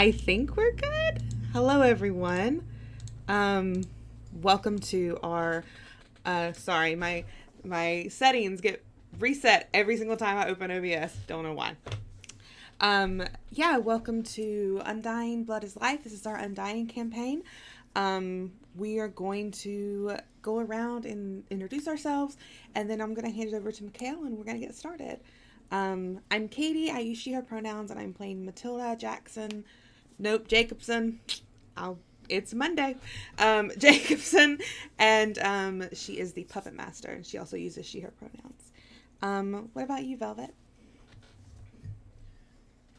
I think we're good. Hello, everyone. Um, Welcome to our. Sorry, my settings get reset every single time I open OBS. Don't know why. Yeah, welcome to Undying Blood is Life. This is our Undying campaign. We are going to go around and introduce ourselves, and then I'm going to hand it over to Mikhail, and we're going to get started. I'm Katie. I use she, her pronouns, and I'm playing Matilda Jackson. Nope, Jacobson. I'll, it's Monday. Jacobson, and she is the puppet master, and she also uses she, her pronouns. What about you, Velvet?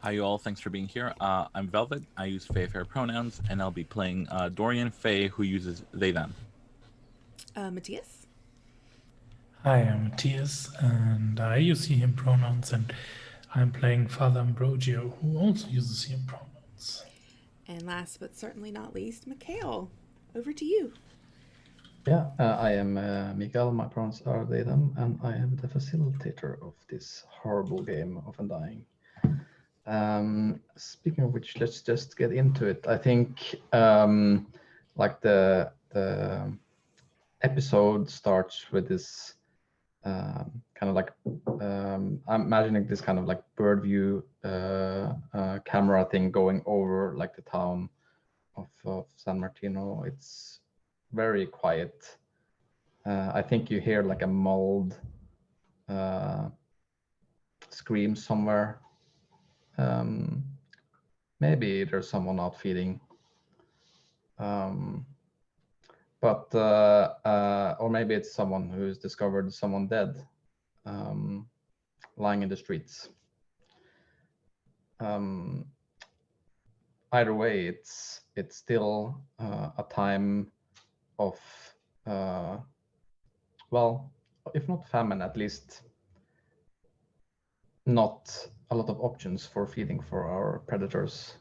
Hi, you all. Thanks for being here. I'm Velvet. I use Fae Fair pronouns, and I'll be playing Dorian Fae, who uses they them. Matthias? Hi, I'm Matthias, and I use he, him pronouns, and I'm playing Father Ambrogio, who also uses he, him pronouns. And last but certainly not least, Mikhail. Over to you. Yeah, I am Mikael. My pronouns are they, them, and I am the facilitator of this horrible game of Undying. Speaking of which, let's just get into it. I think like the episode starts with this kind of like I'm imagining this kind of like bird view camera thing going over like the town of San Martino. It's very quiet. I think you hear like a mulled scream somewhere. Maybe there's someone out feeding. But or maybe it's someone who's discovered someone dead lying in the streets. Either way, it's still a time of well, if not famine, at least not a lot of options for feeding for our predators.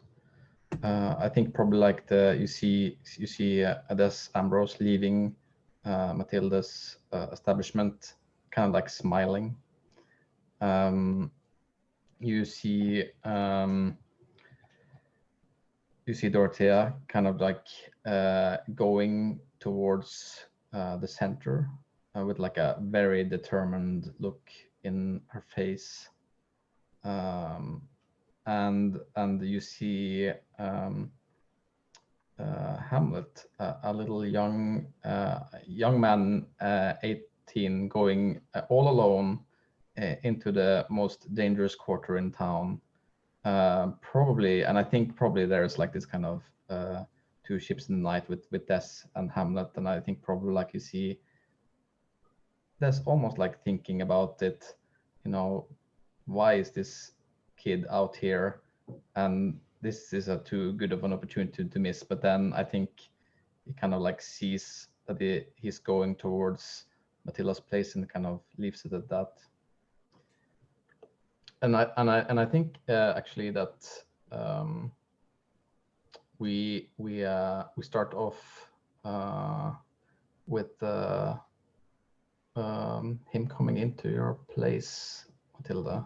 I think probably like you see Ades Ambrose leaving Matilda's establishment, kind of like smiling. You see Dorothea kind of like going towards the center with like a very determined look in her face. And you see Hamlet, a little young man, 18, going all alone into the most dangerous quarter in town. Probably, and I think probably there's like this kind of two ships in the night with Des and Hamlet, and I think probably like you see Des almost like thinking about it, why is this kid out here, and this is a too good of an opportunity to miss. But then I think he kind of like sees that he's going towards Matilda's place and kind of leaves it at that. And I think actually that we start off with him coming into your place, Matilda.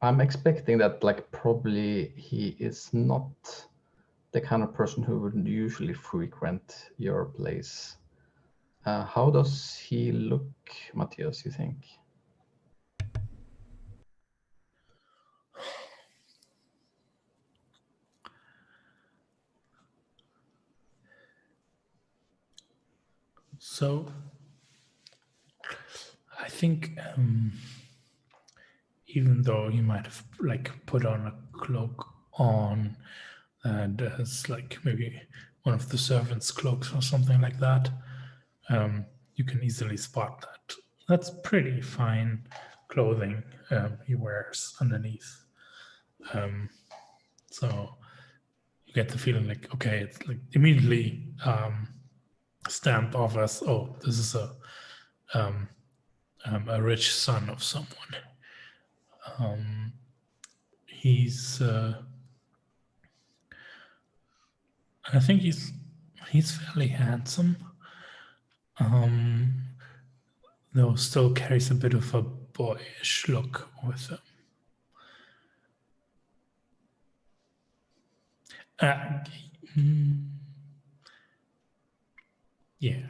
I'm expecting that like probably he is not the kind of person who would usually frequent your place. How does he look, Matthias, you think? So, I think even though he might have like put on a cloak on and has like maybe one of the servants' cloaks or something like that, you can easily spot that. That's pretty fine clothing he wears underneath. So you get the feeling like, okay, it's like immediately stamped off as, oh, this is a rich son of someone. He's I think he's fairly handsome, though still carries a bit of a boyish look with him. Uh, mm, yeah.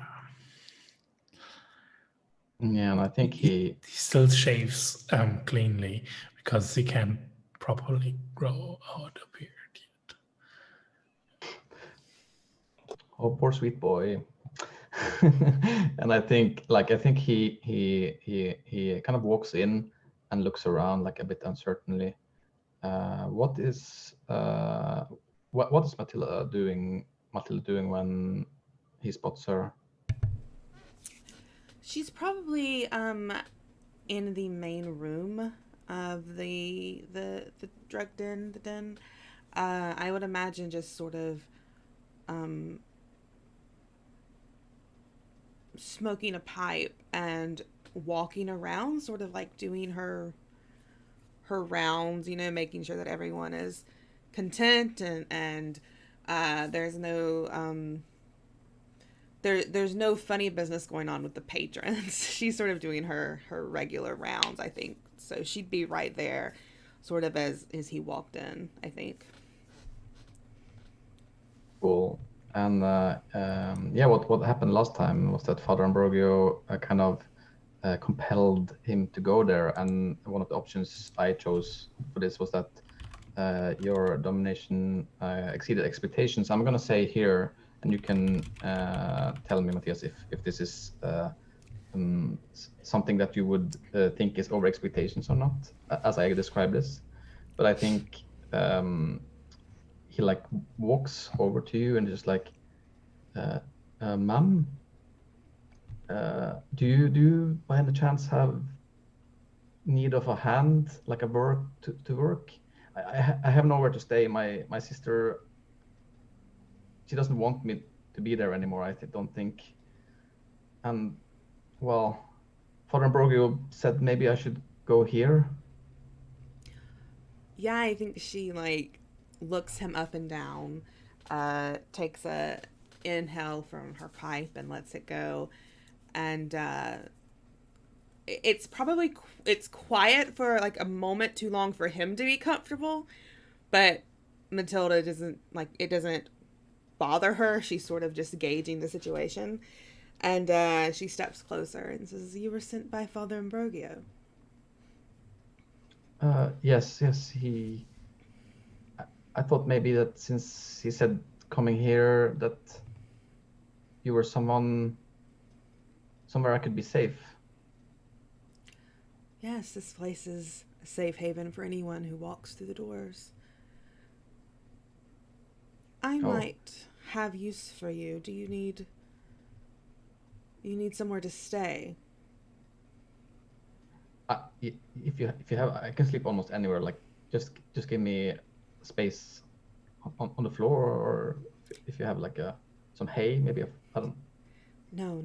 Yeah, and I think He still shaves cleanly because he can't properly grow out a beard yet. oh, poor sweet boy. And I think he kind of walks in and looks around like a bit uncertainly. What is Matilda doing? Matilda doing when he spots her? She's probably in the main room of the drug den, the den. I would imagine just sort of um, smoking a pipe and walking around, sort of like doing her rounds, making sure that everyone is content and there's no there's no funny business going on with the patrons. She's sort of doing her regular rounds, I think. So she'd be right there, sort of as he walked in, I think. Cool. And yeah, what happened last time was that Father Ambrogio kind of compelled him to go there, and one of the options I chose for this was that your domination exceeded expectations. I'm gonna say here, and you can tell me, Matthias, if this is something that you would think is over expectations or not, as I describe this. But I think he like walks over to you and just like, ma'am, do you by any chance have need of a hand, like a work to work? I have nowhere to stay. My sister, she doesn't want me to be there anymore. I don't think. And well, Father Ambrogio said maybe I should go here. Yeah, I think she like looks him up and down, takes a inhale from her pipe and lets it go, and it's probably it's quiet for like a moment too long for him to be comfortable, but Matilda doesn't like it doesn't bother her. She's sort of just gauging the situation, and she steps closer and says, "You were sent by Father Ambrogio." Yes, he. I thought maybe that since he said coming here that you were somewhere I could be safe. Yes, this place is a safe haven for anyone who walks through the doors. I might have use for you. Do you need somewhere to stay? If you have, I can sleep almost anywhere. Like just give me space on the floor, or if you have like some hay, maybe. I don't. No.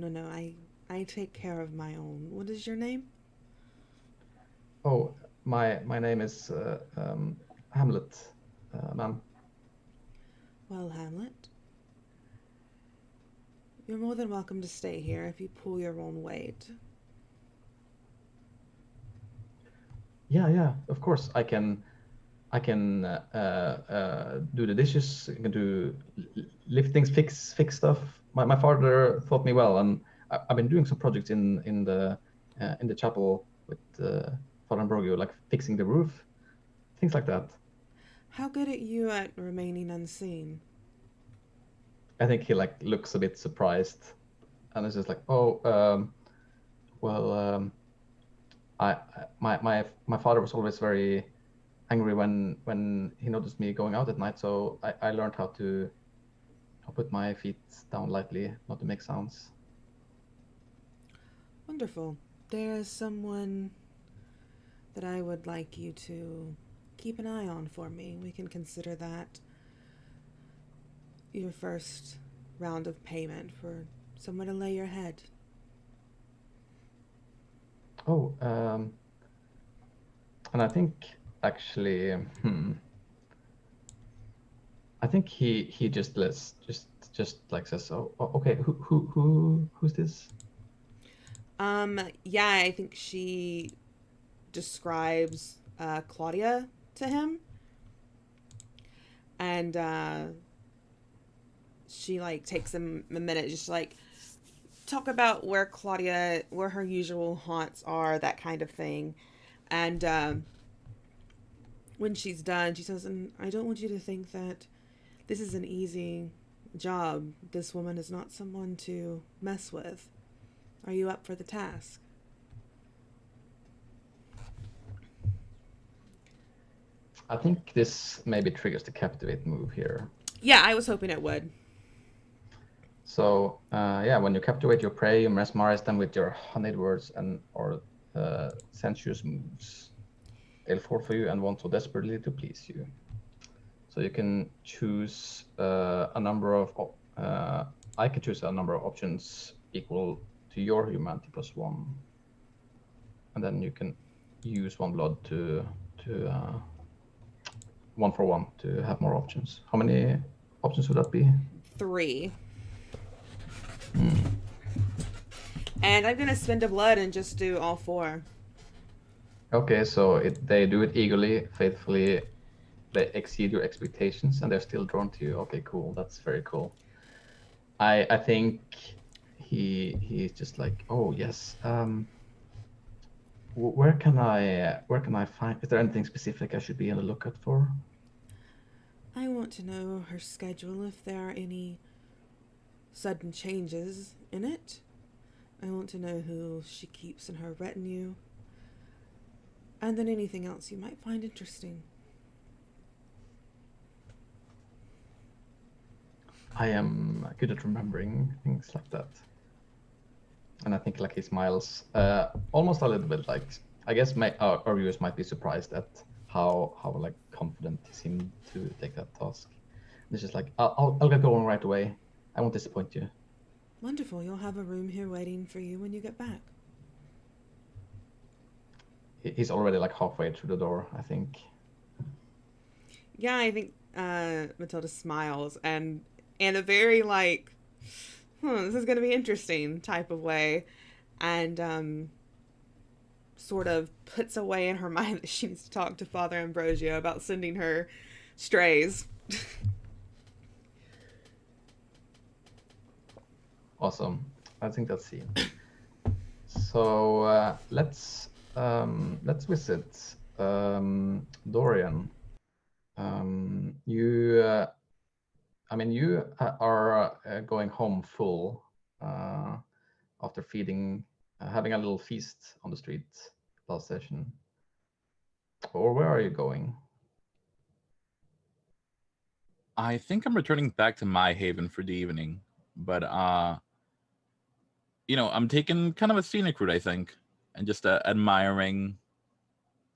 I take care of my own. What is your name? Oh, my name is Hamlet, ma'am. Well, Hamlet, you're more than welcome to stay here if you pull your own weight. Yeah, of course. I can do the dishes. I can do lift things, fix stuff. My father taught me well, and I've been doing some projects in the chapel with Father Ambrogio, like fixing the roof, things like that. How good are you at remaining unseen? I think he like looks a bit surprised, and it's just like, oh, well, my father was always very angry when he noticed me going out at night, so I learned how to put my feet down lightly, not to make sounds. Wonderful. There is someone that I would like you to keep an eye on for me. We can consider that your first round of payment for somewhere to lay your head. Oh, and I think actually, I think he just like says, oh, okay, who's this? Yeah, I think she describes Claudia to him. and she like takes a minute just to, like, talk about where her usual haunts are, that kind of thing. And when she's done, she says, "And I don't want you to think that this is an easy job. This woman is not someone to mess with. Are you up for the task?" I think this maybe triggers the captivate move here. Yeah, I was hoping it would. So yeah, when you captivate your prey, you mesmerize them with your honeyed words and or sensuous moves. They'll fall for you and want so desperately to please you. So you can choose a number of. I can choose a number of options equal to your humanity plus 1, and then you can use 1 blood to 1 for 1 to have more options. How many options would that be? 3. And I'm gonna spend a blood and just do all 4. Okay, so they do it eagerly, faithfully. They exceed your expectations, and they're still drawn to you. Okay, cool. That's very cool. I think he's just like, oh yes. Where can I find? Is there anything specific I should be on the lookout for? I want to know her schedule, if there are any sudden changes in it. I want to know who she keeps in her retinue. And then anything else you might find interesting. I am good at remembering things like that. And I think like he smiles almost a little bit, like, I guess our viewers might be surprised at how like confident he seemed to take that task. It's just like, I'll get going right away. I won't disappoint you. Wonderful. You'll have a room here waiting for you when you get back. He's already like halfway through the door, I think. Yeah, I think Matilda smiles and in a very like, this is going to be interesting type of way, and sort of puts away in her mind that she needs to talk to Father Ambrosio about sending her strays. Awesome. I think that's scene. So let's visit Dorian. You are going home full after feeding, having a little feast on the street last session. Or where are you going? I think I'm returning back to my haven for the evening, but I'm taking kind of a scenic route, I think, and just admiring,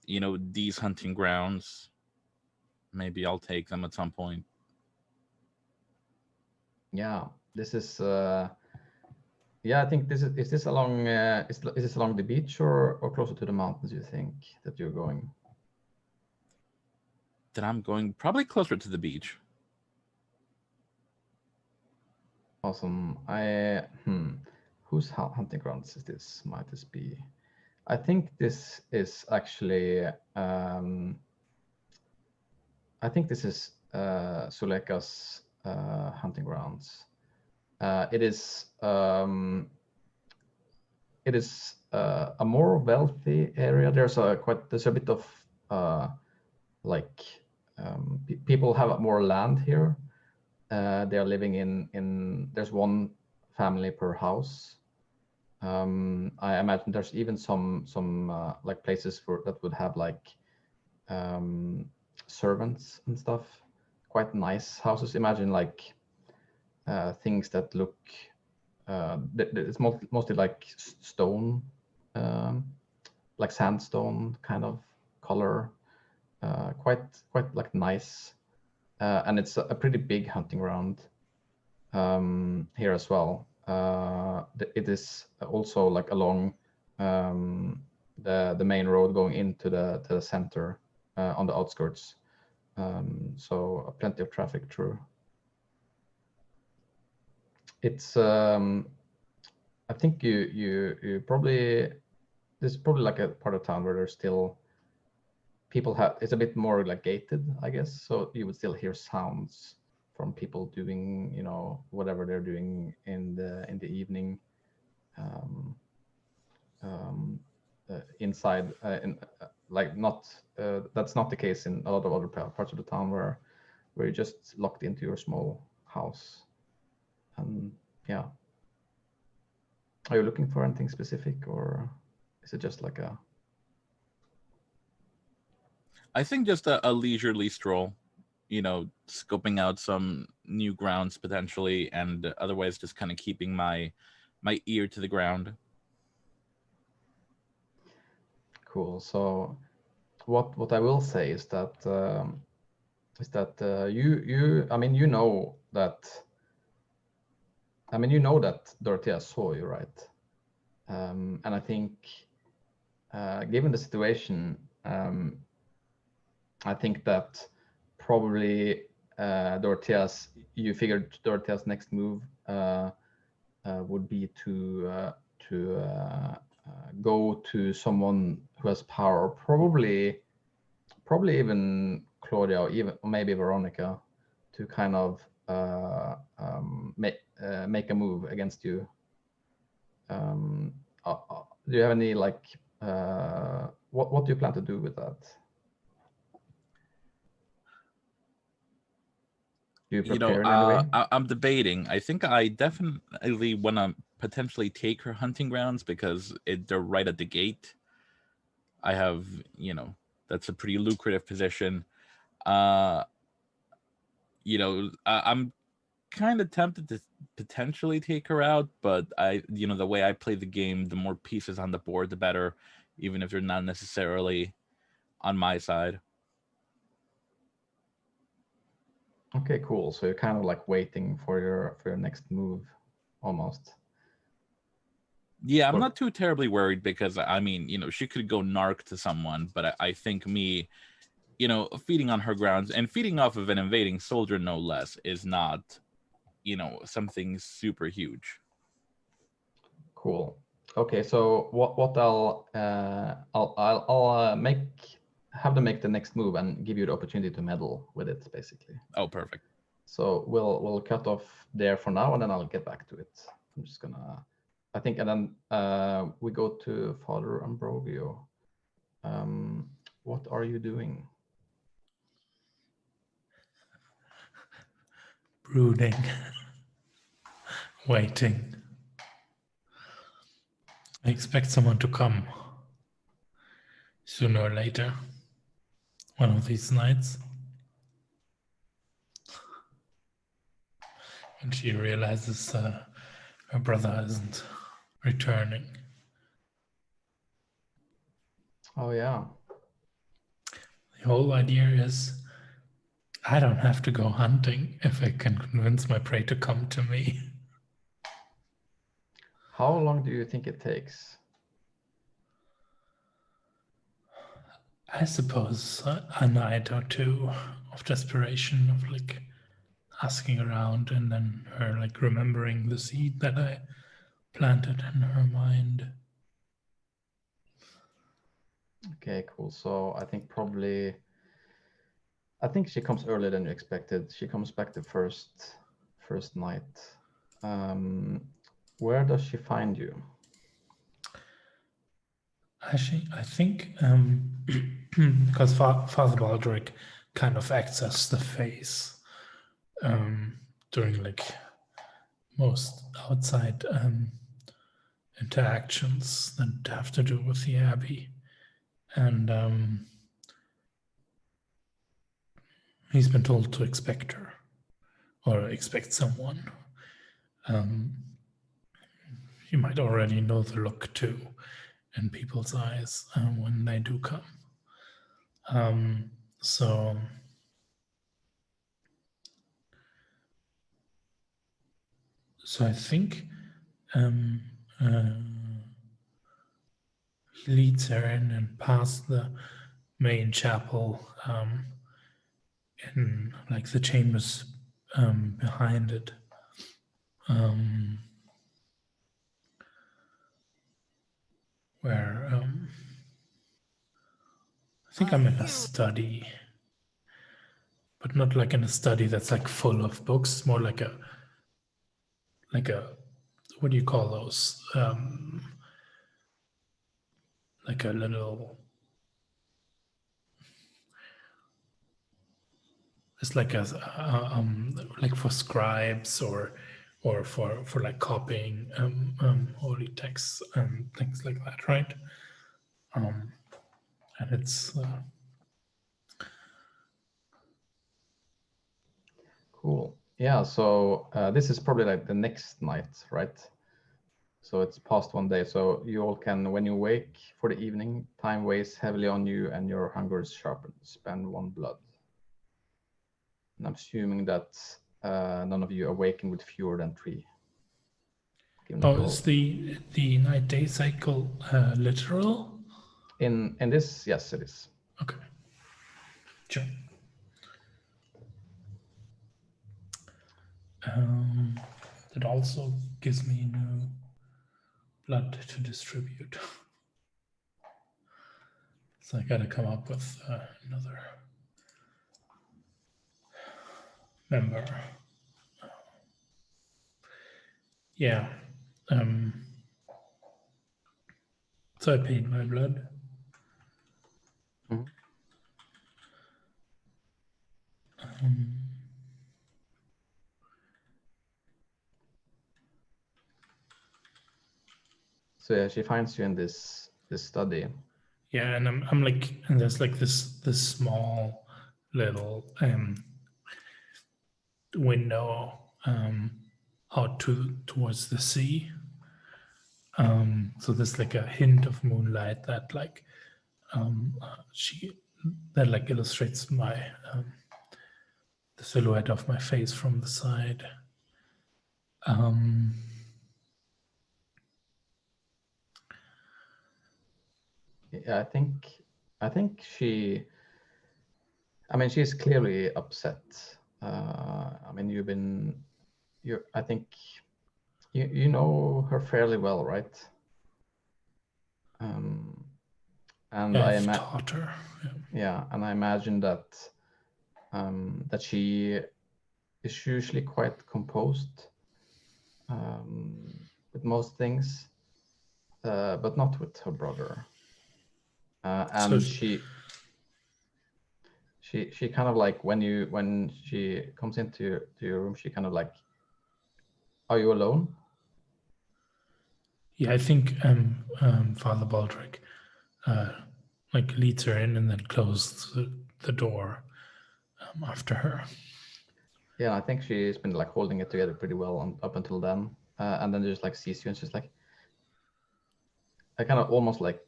these hunting grounds. Maybe I'll take them at some point. Yeah, this is. Yeah, I think this is this along. Is this along the beach or closer to the mountains? You think that you're going? That I'm going probably closer to the beach. Awesome. Whose hunting grounds is this? Might this be? I think this is actually. I think this is Suleka's hunting grounds. It is a more wealthy area. There's a bit of people have more land here. They are living in there's one family per house. I imagine there's even some like places that would have like servants and stuff. Quite nice houses. Imagine like things that look it's mostly like stone, like sandstone kind of color. Quite like nice, and it's a pretty big hunting ground here as well. It is also like along the main road going into the center on the outskirts. So plenty of traffic through. It's I think you probably, this is probably like a part of town where there's still people have, it's a bit more like gated, I guess. So you would still hear sounds from people doing, you know, whatever they're doing in the evening, inside. Like not that's not the case in a lot of other parts of the town where you're just locked into your small house. Yeah. Are you looking for anything specific, or is it just like a? I think just a leisurely stroll, you know, scoping out some new grounds potentially, and otherwise just kind of keeping my ear to the ground. Cool. So what I will say is that you I mean you know that Dorothea saw you, right? And I think given the situation, I think that probably you figured Dorothea's next move would be to go to someone who has power, probably even Claudia, or even maybe Veronica, to kind of make a move against you. Do you have any like what do you plan to do with that? Do you prepare in any way? I'm debating. I think I definitely want to potentially take her hunting grounds because they're right at the gate. I have, you know, that's a pretty lucrative position. I'm kind of tempted to potentially take her out, but the way I play the game, the more pieces on the board, the better, even if they're not necessarily on my side. Okay, cool. So you're kind of like waiting for your next move, almost. Yeah, I'm not too terribly worried because I mean, she could go narc to someone, but I think me, feeding on her grounds and feeding off of an invading soldier, no less, is not, something super huge. Cool. Okay, so what I'll have them make the next move and give you the opportunity to meddle with it, basically. Oh, perfect. So we'll cut off there for now, and then I'll get back to it. I'm just gonna, I think, and then we go to Father Ambrogio. What are you doing? Brooding, waiting. I expect someone to come sooner or later, one of these nights. And she realizes her brother isn't returning. Oh, yeah. The whole idea is I don't have to go hunting if I can convince my prey to come to me. How long do you think it takes? I suppose a night or two of desperation, of like asking around, and then her like remembering the seed that I planted in her mind. Okay, cool. So I think she comes earlier than you expected. She comes back the first night. Where does she find you? Actually, I think because Father Baldric kind of acts as the face during like most outside interactions that have to do with the Abbey. And he's been told to expect her or expect someone. You might already know the look too in people's eyes when they do come. So I think he leads her in and past the main chapel in like the chambers behind it. Where I think I'm in a study, but not like in a study that's like full of books. More like a what do you call those? Like a little. It's like like for scribes or for like copying holy texts and things like that, right? And it's Cool. Yeah, so this is probably like the next night, right? So it's past one day. So you all can, when you wake for the evening, time weighs heavily on you and your hunger is sharpened. Spend 1 blood. And I'm assuming that none of you awaken with fewer than 3. is the night day cycle literal? In this, yes, it is. Okay. Sure. It also gives me new blood to distribute. So I gotta come up with another member. Yeah. So I paid my blood. Mhm. So yeah, she finds you in this study. Yeah, and I'm like, and there's like this small little window out towards the sea. So there's like a hint of moonlight that like that like illustrates my the silhouette of my face from the side. Yeah, I think she. I mean, she's clearly upset. I mean, I think you know her fairly well, right? And Yeah, I've taught her. Yeah, and I imagine that that she is usually quite composed with most things, but not with her brother. And So she kind of like when she comes into your room, she kind of like, are you alone? yeah, I think Father Baldric like leads her in and then closes the door after her. Yeah, I think she's been like holding it together pretty well up until then, and then just like sees you and she's like, I kind of almost like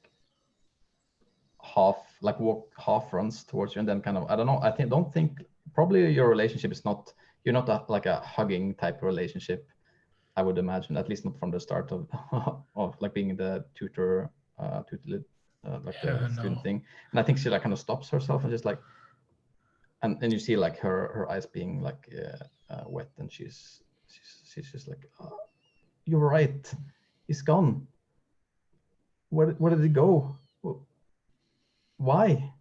half runs towards you and then kind of, I don't know, don't think probably your relationship is not, you're not like a hugging type of relationship, I would imagine, at least not from the start of of like being the tutor like the student thing. And I think she like kind of stops herself and just like, and you see like her eyes being like wet, and she's just like, oh, you're right, he's gone. Where did he go? Why?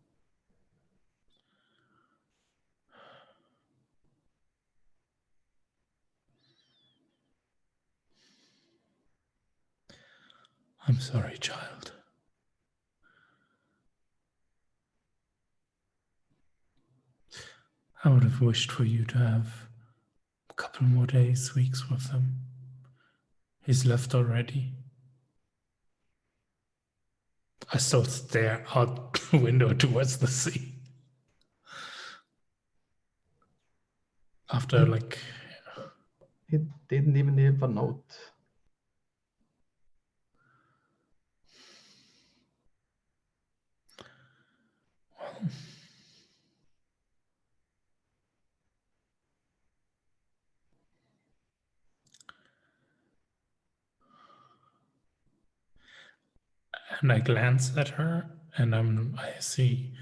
I'm sorry, child. I would have wished for you to have a couple more days, weeks with him. He's left already. I still stare out the window towards the sea. After like... He didn't even leave a note. Well, and I glance at her and I see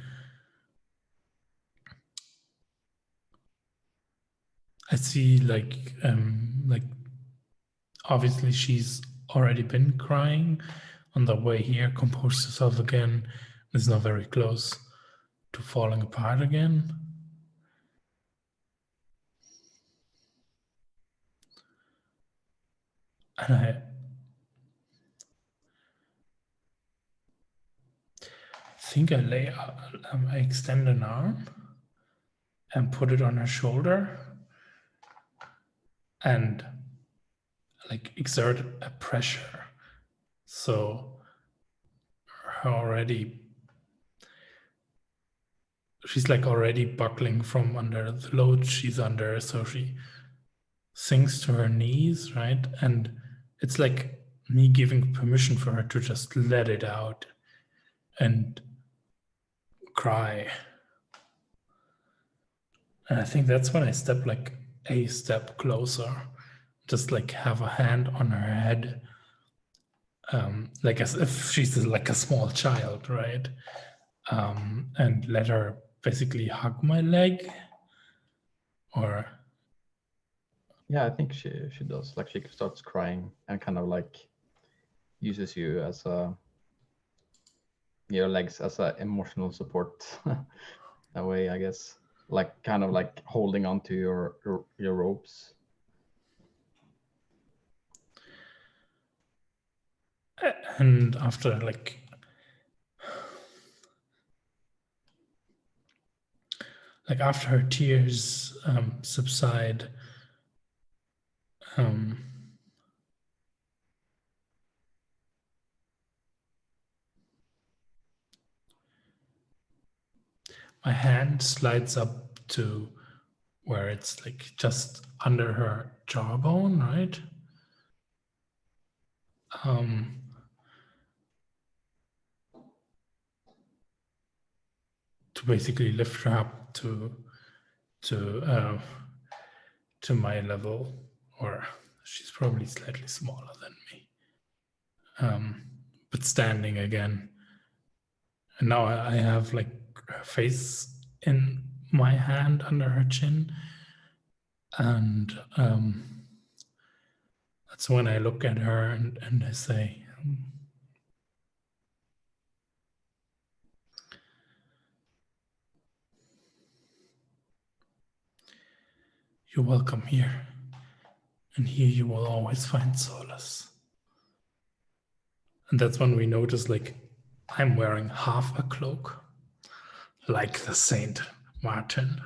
like obviously she's already been crying on the way here, composed herself again, is not very close. to falling apart again. And I think I extend an arm and put it on her shoulder and like exert a pressure. So she's like already buckling from under the load she's under. So she sinks to her knees, right? And it's like me giving permission for her to just let it out and cry. And I think that's when I step like a step closer, just like have a hand on her head, like as if she's like a small child, right? And let her basically hug my leg, or Yeah, I think she does. Like she starts crying and kind of like uses you as your legs as a emotional support that way, I guess. Like kind of like holding onto your ropes. and after after her tears subside, my hand slides up to where it's like just under her jawbone, right? To basically lift her up to my level, or she's probably slightly smaller than me, but standing again. And now I have like her face in my hand under her chin, and that's when I look at her and I say, "You're welcome here, and here you will always find solace." And that's when we notice, like, I'm wearing half a cloak, like the Saint Martin,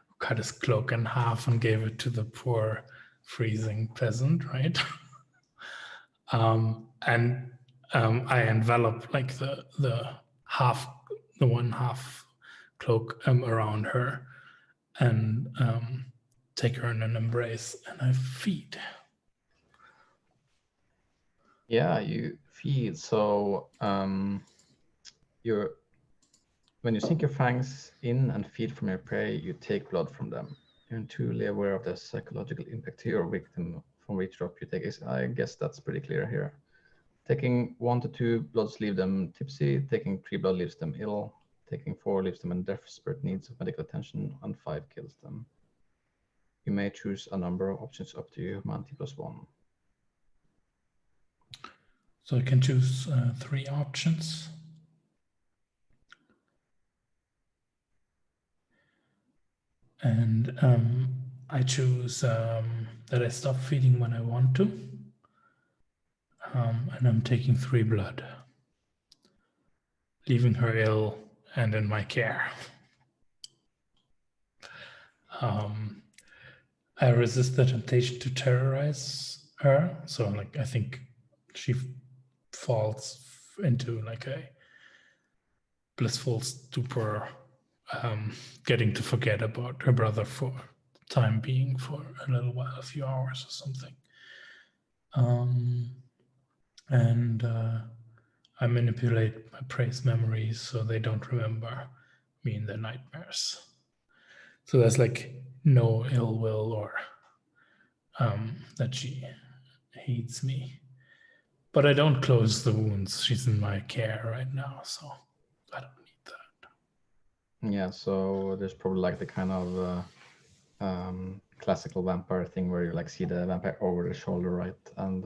who cut his cloak in half and gave it to the poor freezing peasant, right? And I envelop like the one half cloak around her, and take her in an embrace, and I feed. Yeah, you feed. So when you sink your fangs in and feed from your prey, you take blood from them. You're truly aware of the psychological impact to your victim from each drop you take. I guess that's pretty clear here. Taking 1 to 2 bloods leave them tipsy. Taking 3 blood leaves them ill. Taking 4 leaves them in desperate needs of medical attention, and 5 kills them. You may choose a number of options up to you, humanity +1. So I can choose 3 options. And I choose that I stop feeding when I want to. And I'm taking 3 blood, leaving her ill and in my care. I resist the temptation to terrorize her. So like, I think she falls into like a blissful stupor, getting to forget about her brother for the time being, for a little while, a few hours or something. And I manipulate my prey's memories so they don't remember me in their nightmares. So there's like no ill will or that she hates me. But I don't close the wounds. She's in my care right now, so I don't need that. Yeah, so there's probably like the kind of classical vampire thing where you like see the vampire over the shoulder, right? And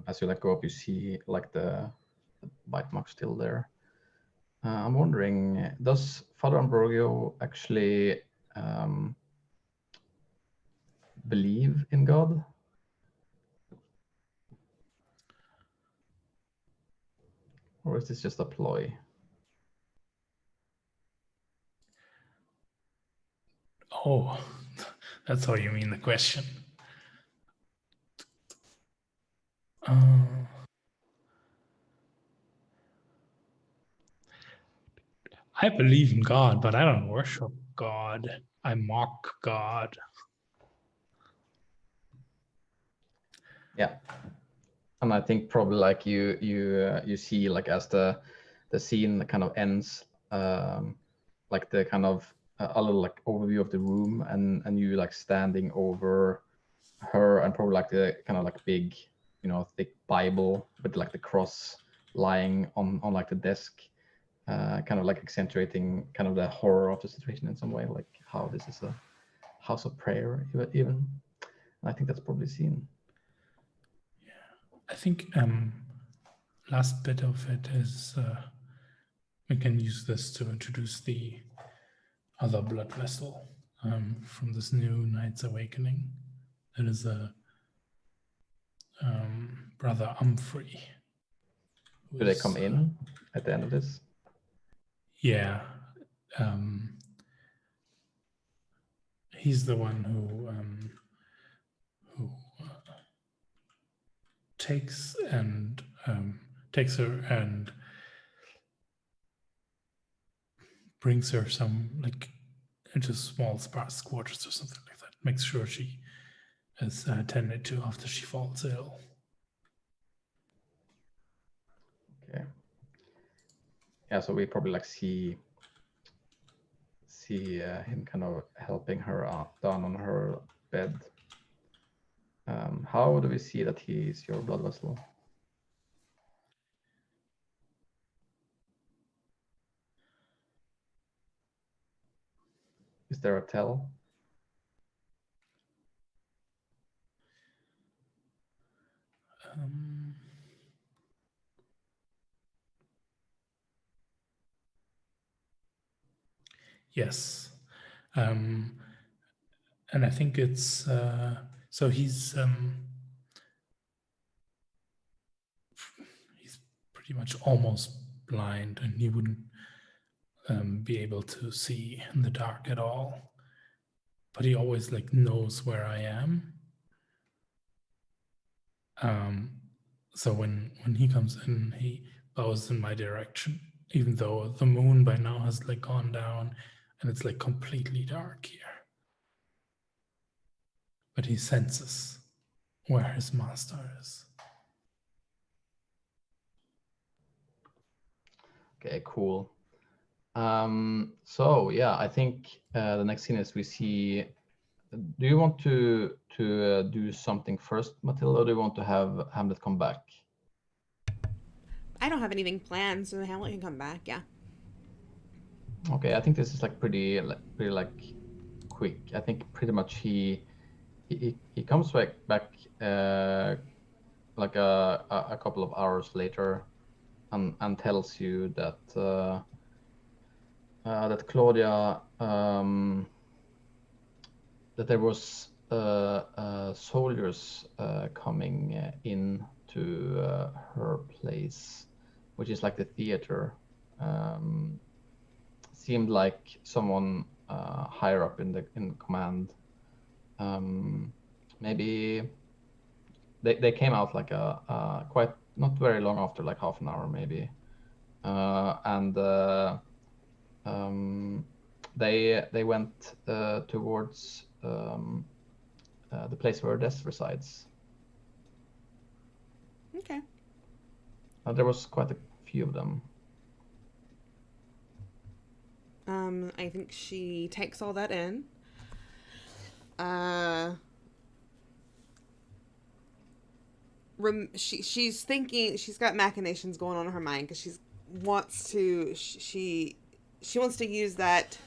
as you like go up, you see like the bite mark still there. I'm wondering, does Father Ambrogio actually believe in God? Or is this just a ploy? Oh, that's how you mean the question. I believe in God, but I don't worship God. I mock God. Yeah, and I think probably like you see like as the scene kind of ends, like the kind of a little like overview of the room, and you like standing over her, and probably like the kind of like big, thick Bible with like the cross lying on like the desk, kind of like accentuating kind of the horror of the situation in some way, like how this is a house of prayer even. And I think that's probably seen. I think last bit of it is we can use this to introduce the other blood vessel from this new Knight's Awakening. That is a Brother Humphrey. Do they come in at the end of this? Yeah. He's the one who takes her and brings her some like into small sparse quarters or something like that. Makes sure she is attended to after she falls ill. Okay. Yeah, so we probably like see him kind of helping her down on her bed. How do we see that he is your blood vessel? Is there a tell? Yes. And I think it's so he's pretty much almost blind, and he wouldn't be able to see in the dark at all. But he always like knows where I am. So when he comes in, he bows in my direction, even though the moon by now has like gone down and it's like completely dark here. But he senses where his master is. Okay, cool. So yeah, I think the next scene is we see. Do you want to do something first, Matilda, or do you want to have Hamlet come back? I don't have anything planned, so Hamlet can come back. Yeah. Okay, I think this is like pretty like quick. I think pretty much he comes back like a couple of hours later, and tells you that that Claudia, that there was soldiers coming in to her place, which is like the theater. Seemed like someone higher up in command. Maybe they came out like a quite not very long after, like half an hour maybe, and they went towards the place where Des resides. Okay. There was quite a few of them. I think she takes all that in. She's thinking, she's got machinations going on in her mind because she wants to use that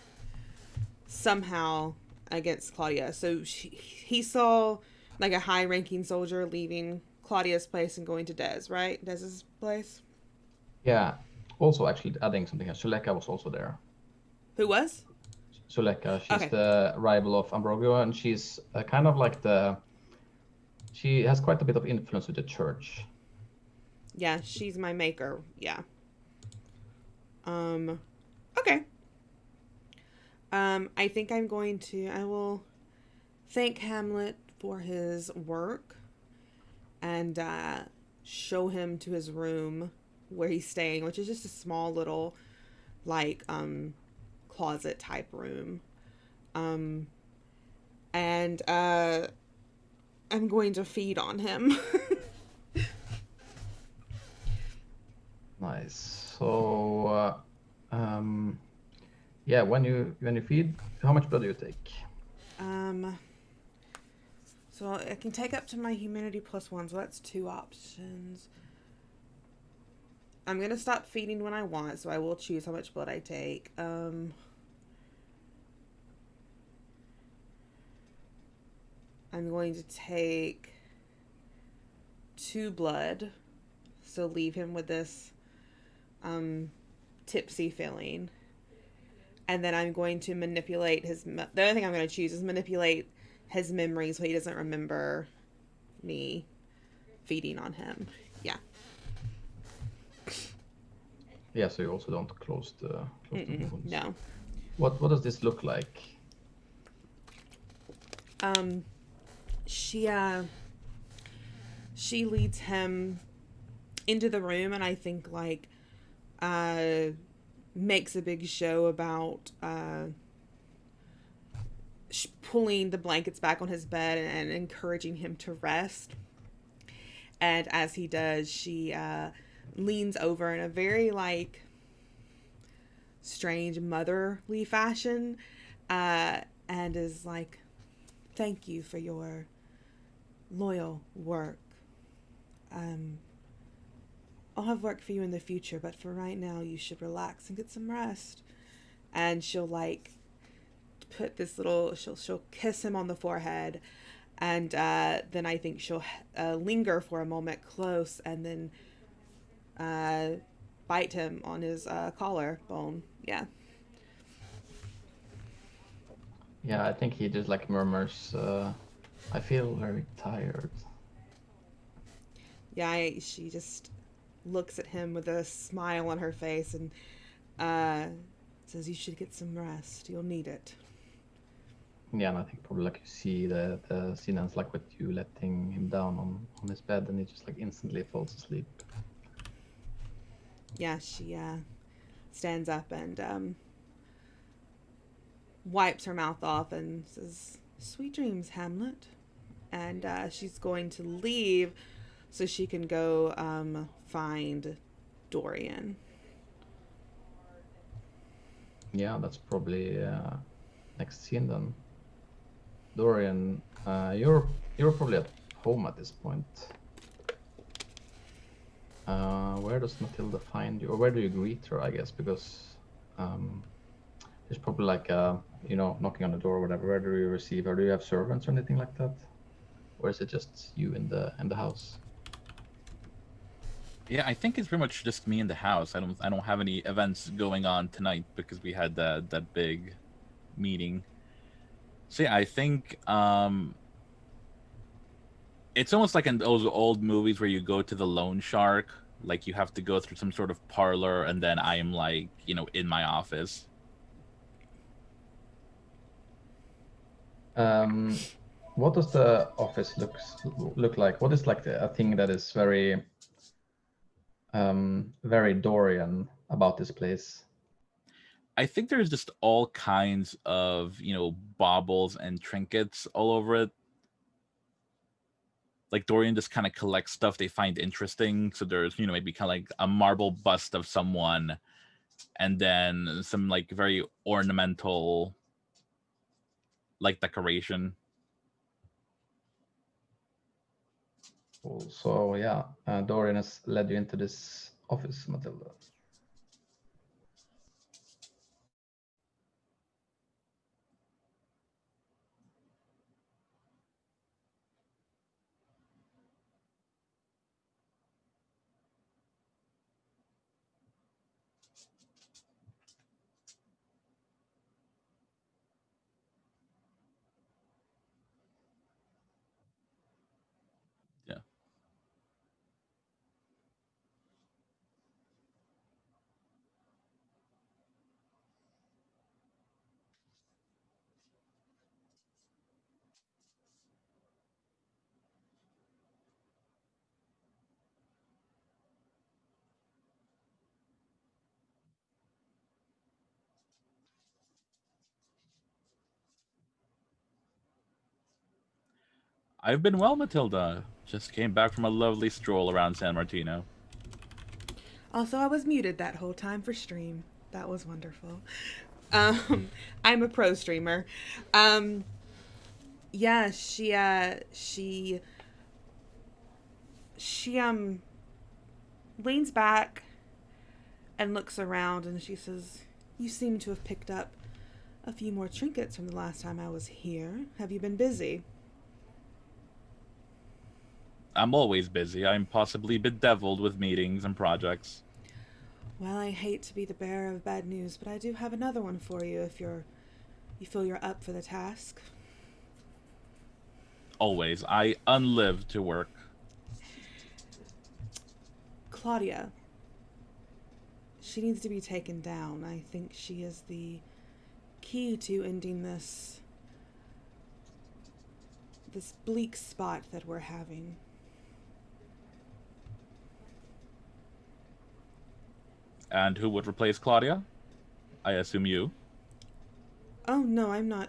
somehow against Claudia. So he saw like a high-ranking soldier leaving Claudia's place and going to Des, right? Des's place. Yeah. also actually adding something here. Suleka was also there. Who was? Suleka, she's Okay. the rival of Ambrogio, and she's kind of like she has quite a bit of influence with the church. Yeah, she's my maker. Yeah. Okay. I think I will thank Hamlet for his work and show him to his room where he's staying, which is just a small little like closet type room. And I'm going to feed on him. Nice. So yeah, when you feed, how much blood do you take? So I can take up to my humanity +1, so that's 2 options. I'm gonna stop feeding when I want, so I will choose how much blood I take. I'm going to take 2 blood, so leave him with this tipsy feeling. And then I'm going to manipulate the other thing I'm going to choose is manipulate his memory so he doesn't remember me feeding on him. Yeah. Yeah, so you also don't close the wounds. No. What does this look like? She leads him into the room, and I think like makes a big show about pulling the blankets back on his bed and encouraging him to rest. And as he does, she leans over in a very like strange motherly fashion and is like, thank you for your loyal work. I'll have work for you in the future, but for right now you should relax and get some rest. And she'll like put this little, she'll kiss him on the forehead, and then I think she'll linger for a moment close and then bite him on his collarbone. Yeah. Yeah, I think he just like murmurs, I feel very tired. Yeah, she just looks at him with a smile on her face and says, you should get some rest. You'll need it. Yeah, and I think probably like you see the scene ends like with you letting him down on his bed, and he just like instantly falls asleep. Yeah, she stands up and wipes her mouth off and says, sweet dreams, Hamlet. And she's going to leave so she can go find Dorian. Yeah, that's probably next scene then. Dorian, you're probably at home at this point. Where does Matilda find you, or where do you greet her? I guess because there's probably like knocking on the door or whatever. Where do you receive her? Do you have servants or anything like that, or is it just you in the house? Yeah, I think it's pretty much just me in the house. I don't have any events going on tonight because we had that big meeting. So yeah, I think it's almost like in those old movies where you go to the loan shark, like you have to go through some sort of parlor, and then I am like, in my office. What does the office look like? What is like a thing that is very very Dorian about this place? I think there's just all kinds of, baubles and trinkets all over it. Like Dorian just kind of collects stuff they find interesting. So there's, maybe kind of like a marble bust of someone, and then some like very ornamental like decoration. Cool. So yeah, Dorian has led you into this office, Matilda. I've been well, Matilda. Just came back from a lovely stroll around San Martino. Also, I was muted that whole time for stream. That was wonderful. I'm a pro streamer. Yeah, she leans back and looks around and she says, "You seem to have picked up a few more trinkets from the last time I was here. Have you been busy?" I'm always busy. I'm possibly bedeviled with meetings and projects. Well, I hate to be the bearer of bad news, but I do have another one for you if you feel you're up for the task. Always. I unlive to work. Claudia. She needs to be taken down. I think she is the key to ending this bleak spot that we're having. And who would replace Claudia? I assume you. Oh no, I'm not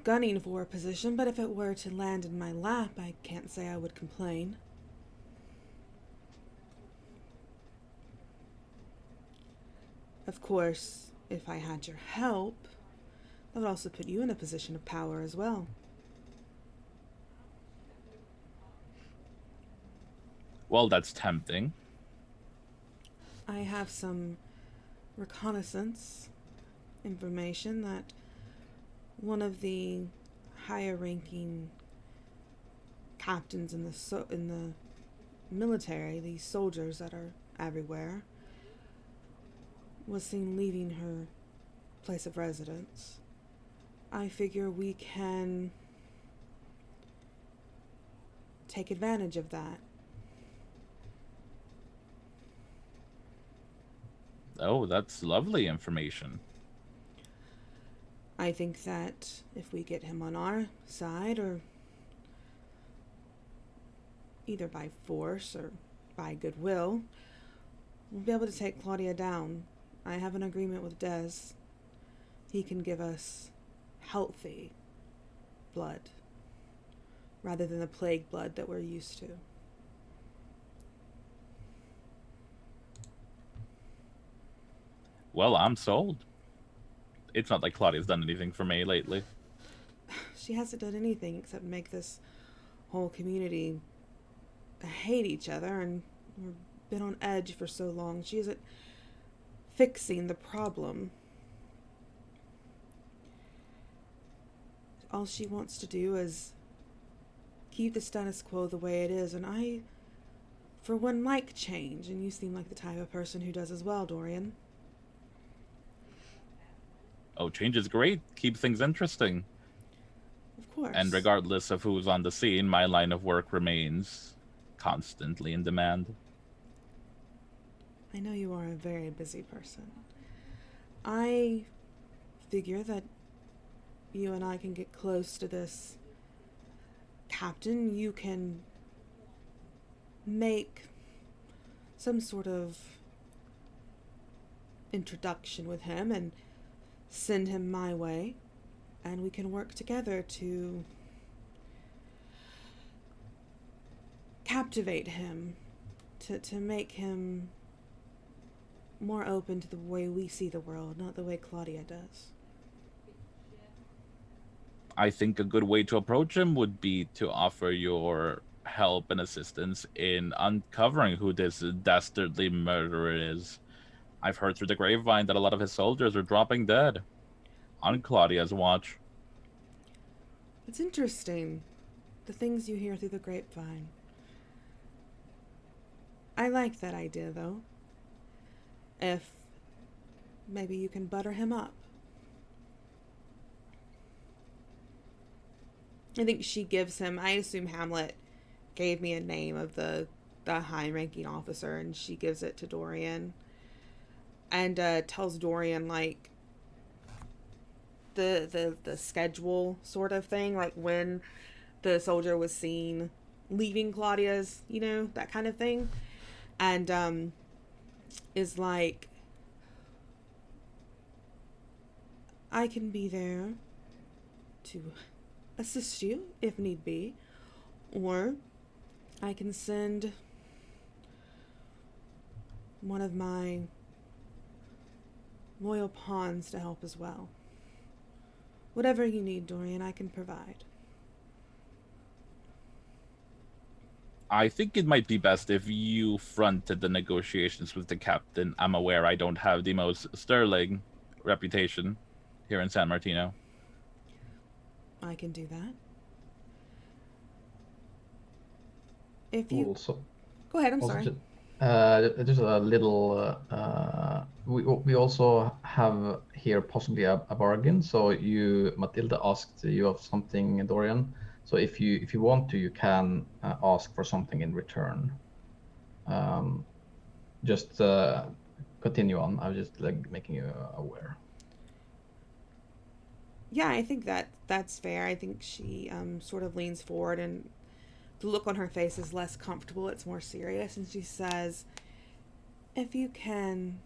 gunning for a position, but if it were to land in my lap, I can't say I would complain. Of course, if I had your help, that would also put you in a position of power as well. Well, that's tempting. I have some reconnaissance information that one of the higher ranking captains in the military, these soldiers that are everywhere, was seen leaving her place of residence. I figure we can take advantage of that. Oh, that's lovely information. I think that if we get him on our side, or either by force or by goodwill, we'll be able to take Claudia down. I have an agreement with Des. He can give us healthy blood rather than the plague blood that we're used to. Well, I'm sold. It's not like Claudia's done anything for me lately. She hasn't done anything except make this whole community hate each other, and we've been on edge for so long. She isn't fixing the problem. All she wants to do is keep the status quo the way it is, and I, for one, like change, and you seem like the type of person who does as well, Dorian. Oh, change is great. Keep things interesting. Of course. And regardless of who's on the scene, my line of work remains constantly in demand. I know you are a very busy person. I figure that you and I can get close to this captain. You can make some sort of introduction with him and send him my way, and we can work together to captivate him, to make him more open to the way we see the world, not the way Claudia does. I think a good way to approach him would be to offer your help and assistance in uncovering who this dastardly murderer is. I've heard through the grapevine that a lot of his soldiers are dropping dead on Claudia's watch. It's interesting, the things you hear through the grapevine. I like that idea, though. If maybe you can butter him up. I think she gives him, I assume Hamlet gave me a name of the high-ranking officer, and she gives it to Dorian. And tells Dorian, like, the schedule sort of thing, like when the soldier was seen leaving Claudia's, that kind of thing. And is like, I can be there to assist you if need be, or I can send one of my loyal pawns to help as well. Whatever you need, Dorian, I can provide. I think it might be best if you fronted the negotiations with the captain. I'm aware I don't have the most sterling reputation here in San Martino. I can do that. If you Also, go ahead, I'm also sorry. just a little. We also have here possibly a bargain. So Matilda asked you of something, Dorian. So if you want to, you can ask for something in return. Just continue on. I was just like making you aware. Yeah, I think that's fair. I think she sort of leans forward, and the look on her face is less comfortable. It's more serious, and she says, "If you can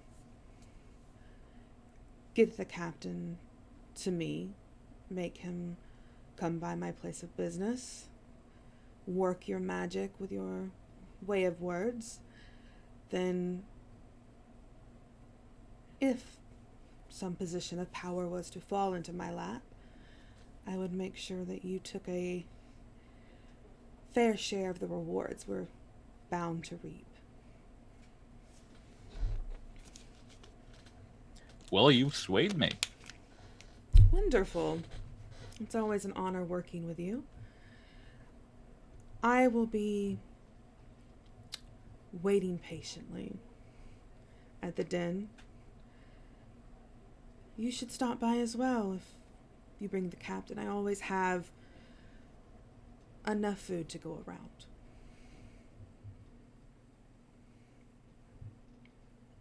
get the captain to me, make him come by my place of business, work your magic with your way of words, then if some position of power was to fall into my lap, I would make sure that you took a fair share of the rewards we're bound to reap." Well, you've swayed me. Wonderful. It's always an honor working with you. I will be waiting patiently at the den. You should stop by as well if you bring the captain. I always have enough food to go around.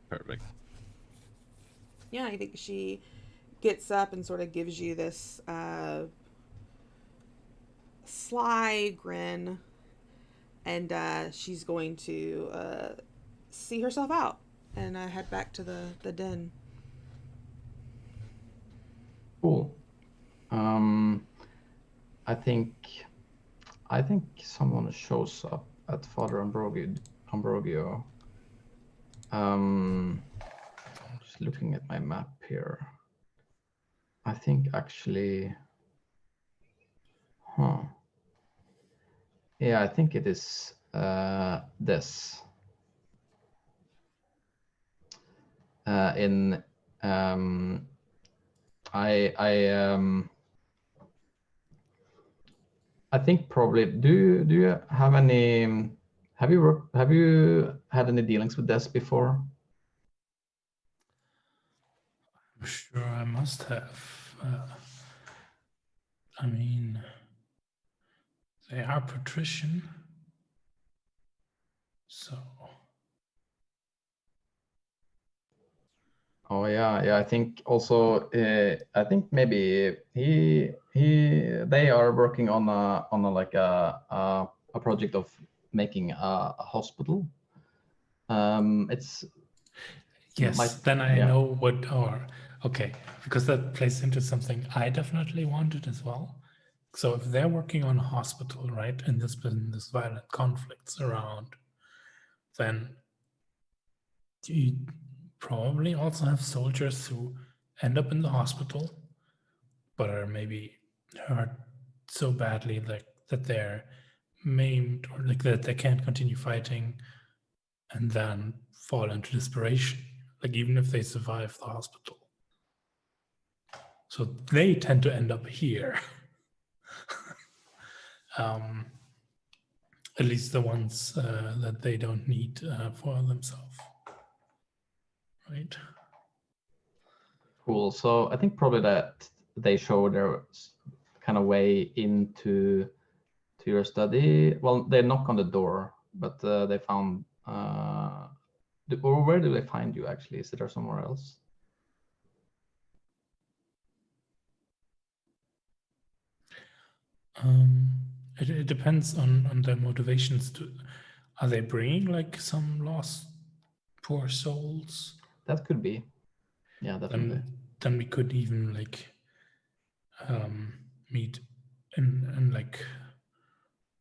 Perfect. Yeah, I think she gets up and sort of gives you this sly grin, and she's going to see herself out and head back to the den. Cool. I think someone shows up at Father Ambrogio. Just looking at my map here. I think actually, yeah, I think it is this. I think probably. Do you have any? Have you had any dealings with this before? I'm sure I must have. I mean, they are patrician, so. Oh yeah. I think also. I think maybe they are working on a like a project of making a hospital. It's Yes, then I know what are. Okay, because that plays into something I definitely wanted as well. So if they're working on a hospital, right, and there's been this violent conflicts around, then you probably also have soldiers who end up in the hospital, but are maybe hurt so badly that they're maimed, or like that they can't continue fighting, and then fall into desperation, like even if they survive the hospital. So they tend to end up here. At least the ones that they don't need for themselves, right? Cool. So I think probably that they show their kind of way into your study. Well, they knock on the door, but they found. Or where do they find you actually? Is it there somewhere else? It depends on their motivations. Are they bringing like some lost poor souls? That could be. Yeah, definitely. Then we could even like meet in like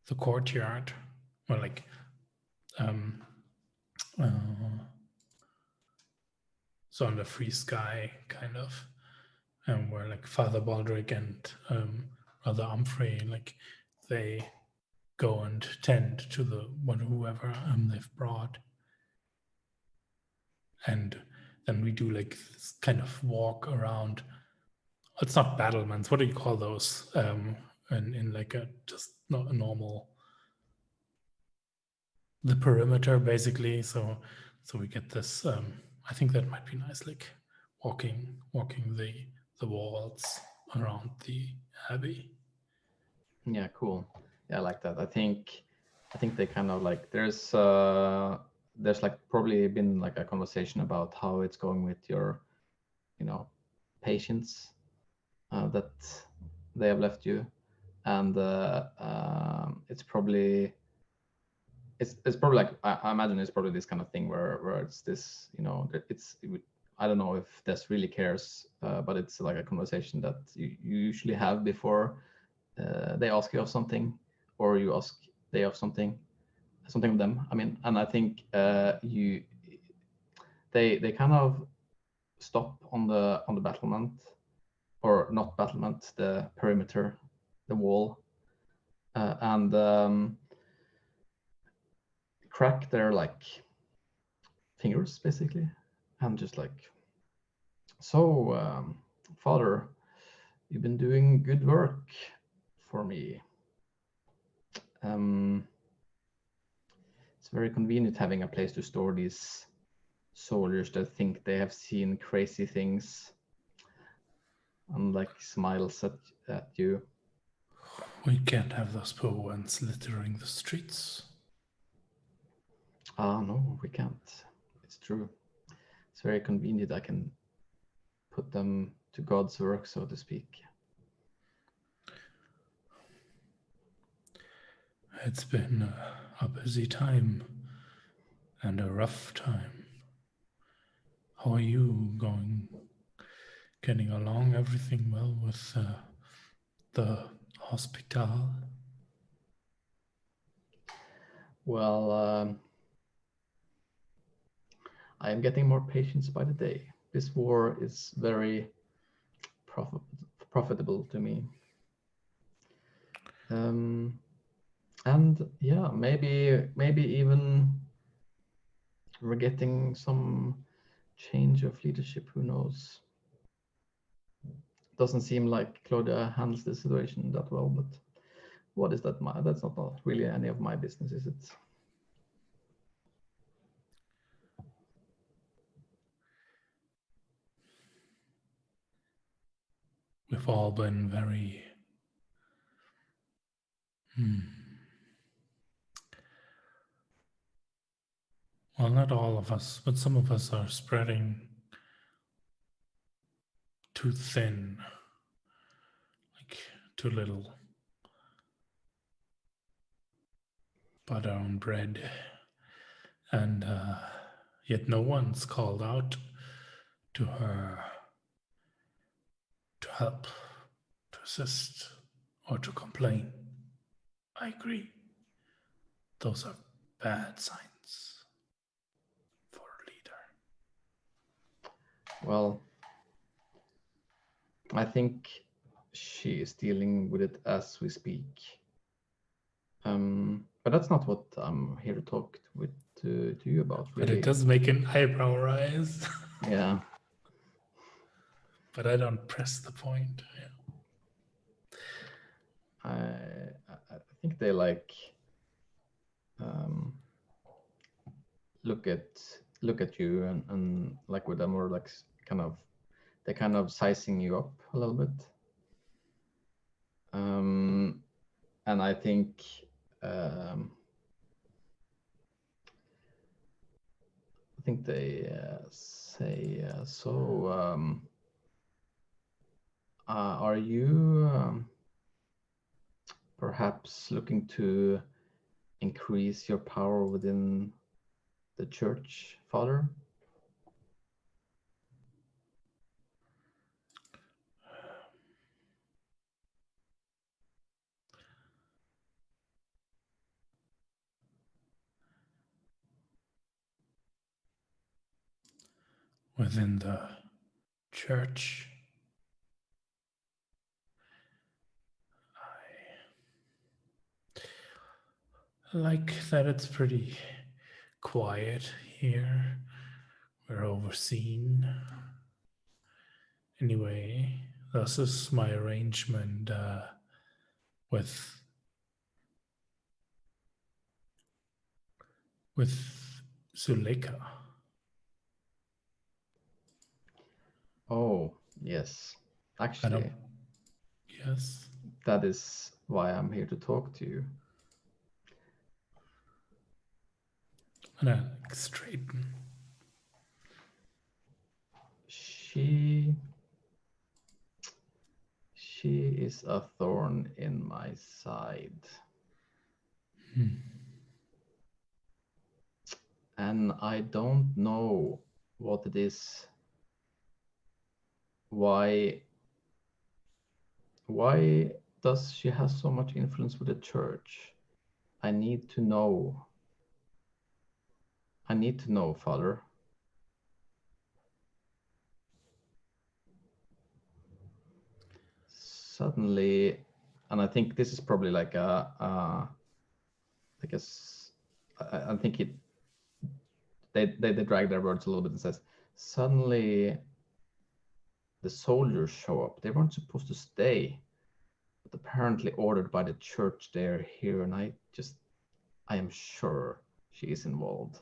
the courtyard, or like so on the free sky kind of, where like Father Baldric and Brother Humphrey, like they go and tend to whoever they've brought, and then we do like this kind of walk around. It's not battlements. What do you call those? In like a just not a normal, the perimeter basically. So we get this. I think that might be nice, like walking the walls around the abbey. Yeah, cool. Yeah, I like that. I think they kind of like there's like probably been like a conversation about how it's going with your, patients that they have left you, and it's probably like I imagine it's probably this kind of thing where it's this, I don't know if Des really cares, but it's like a conversation that you usually have before they ask you of something, or you ask they of something of them. I mean, and I think they kind of stop on the battlement, or not battlement, the perimeter, the wall, and crack their like fingers basically, and just like, so Father, you've been doing good work for me. It's very convenient having a place to store these soldiers that think they have seen crazy things, and like smiles at you. We can't have those poor ones littering the streets. No, we can't. It's true. It's very convenient. I can put them to God's work, so to speak. It's been a busy time and a rough time. How are you getting along? Everything well with the hospital? Well, I am getting more patients by the day. This war is very profitable to me. And yeah, maybe even we're getting some change of leadership. Who knows? Doesn't seem like Claudia handles the situation that well, but what is that? That's not really any of my business, is it? We've all been very well, not all of us, but some of us are spreading too thin, like too little butter on bread, and yet no one's called out to her to help, to assist, or to complain. I agree. Those are bad signs for a leader. Well, I think she is dealing with it as we speak. But that's not what I'm here to talk to you about, really. But it does make an eyebrow rise. Yeah. But I don't press the point. Yeah. I think they like look at you and like with them, or like they're kind of sizing you up a little bit. And I think they say, so are you perhaps looking to increase your power within the church, Father? within the church. I like that it's pretty quiet here. We're overseen. Anyway, this is my arrangement with Zuleika. Oh, yes. Actually, Yes. that is why I'm here to talk to you. And I straighten. She is a thorn in my side. And I don't know what it is. Why does she have so much influence with the church? I need to know. I need to know, Father. Suddenly, and I think this is probably like I think they drag their words a little bit and says, suddenly the soldiers show up. They weren't supposed to stay, but apparently ordered by the church they're here, and I am sure she is involved.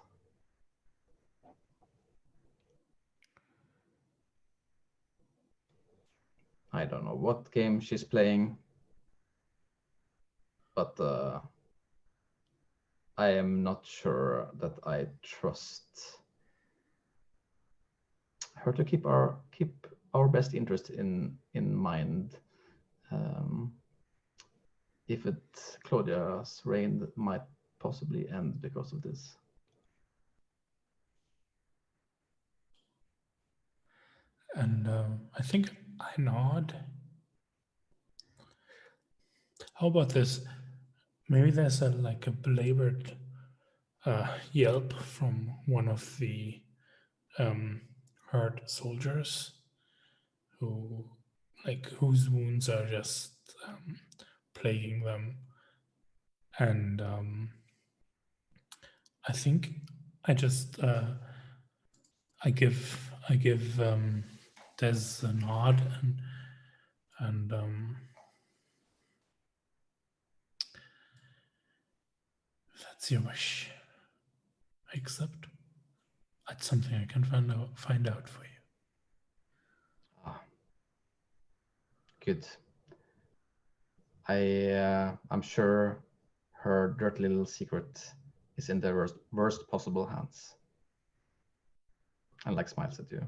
I don't know what game she's playing, but I am not sure that I trust her to keep our best interest in mind. If Claudia's reign might possibly end because of this. And I think I nod. How about this? Maybe there's a belabored yelp from one of the hurt soldiers whose wounds are just plaguing them, and I think I just I give Des a nod and if that's your wish, I accept. That's something I can find out for you. Good. I'm sure her dirty little secret is in the worst possible hands. And smiles at you.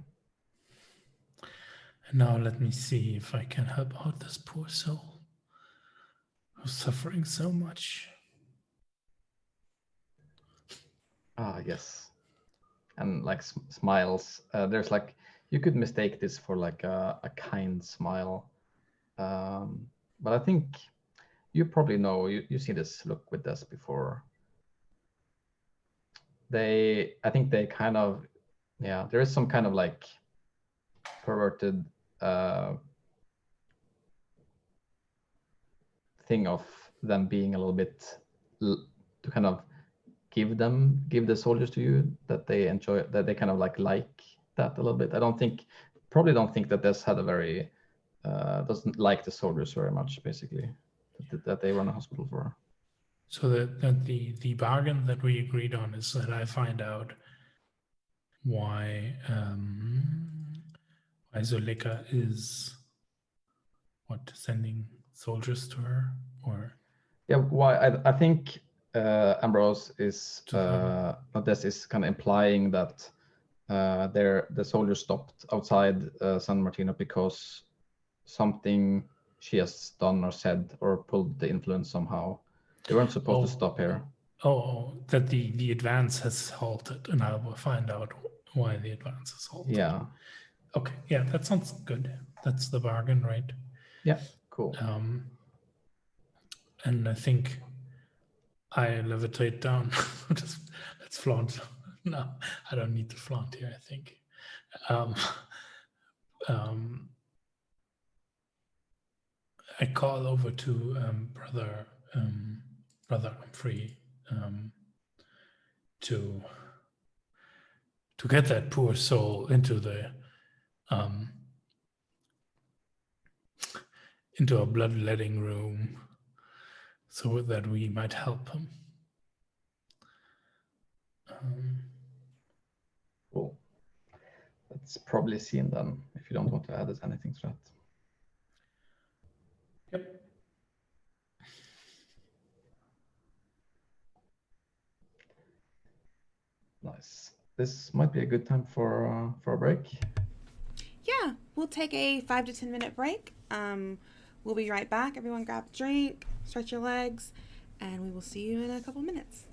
And now let me see if I can help out this poor soul who's suffering so much. Ah, yes. And smiles. There's you could mistake this for a kind smile. But I think you probably know, you see this look with this before. I think they kind of, yeah, there is some kind of perverted thing of them being a little bit to kind of give the soldiers to you, that they enjoy, that they kind of like that a little bit. Probably don't think that this had a very doesn't like the soldiers very much, basically, that they run a hospital for. So that the bargain that we agreed on is that I find out why Zuleika is sending soldiers to her, or yeah, why I think Ambrose is this is kind of implying that the soldiers stopped outside San Martino because something she has done or said or pulled the influence somehow. They weren't supposed to stop here. That the advance has halted, and I will find out why the advance has halted. Yeah. Okay. Yeah, that sounds good. That's the bargain, right? Yeah. Cool. And I think I levitate down. Let's flaunt. No, I don't need to flaunt here, I think. um, um, I call over to brother Humphrey to get that poor soul um, into a bloodletting room so that we might help him. Cool. That's probably seen then, if you don't want to add anything to that. Yep. Nice. This might be a good time for a break. Yeah, we'll take a 5 to 10 minute break. We'll be right back. Everyone grab a drink, stretch your legs, and we will see you in a couple minutes.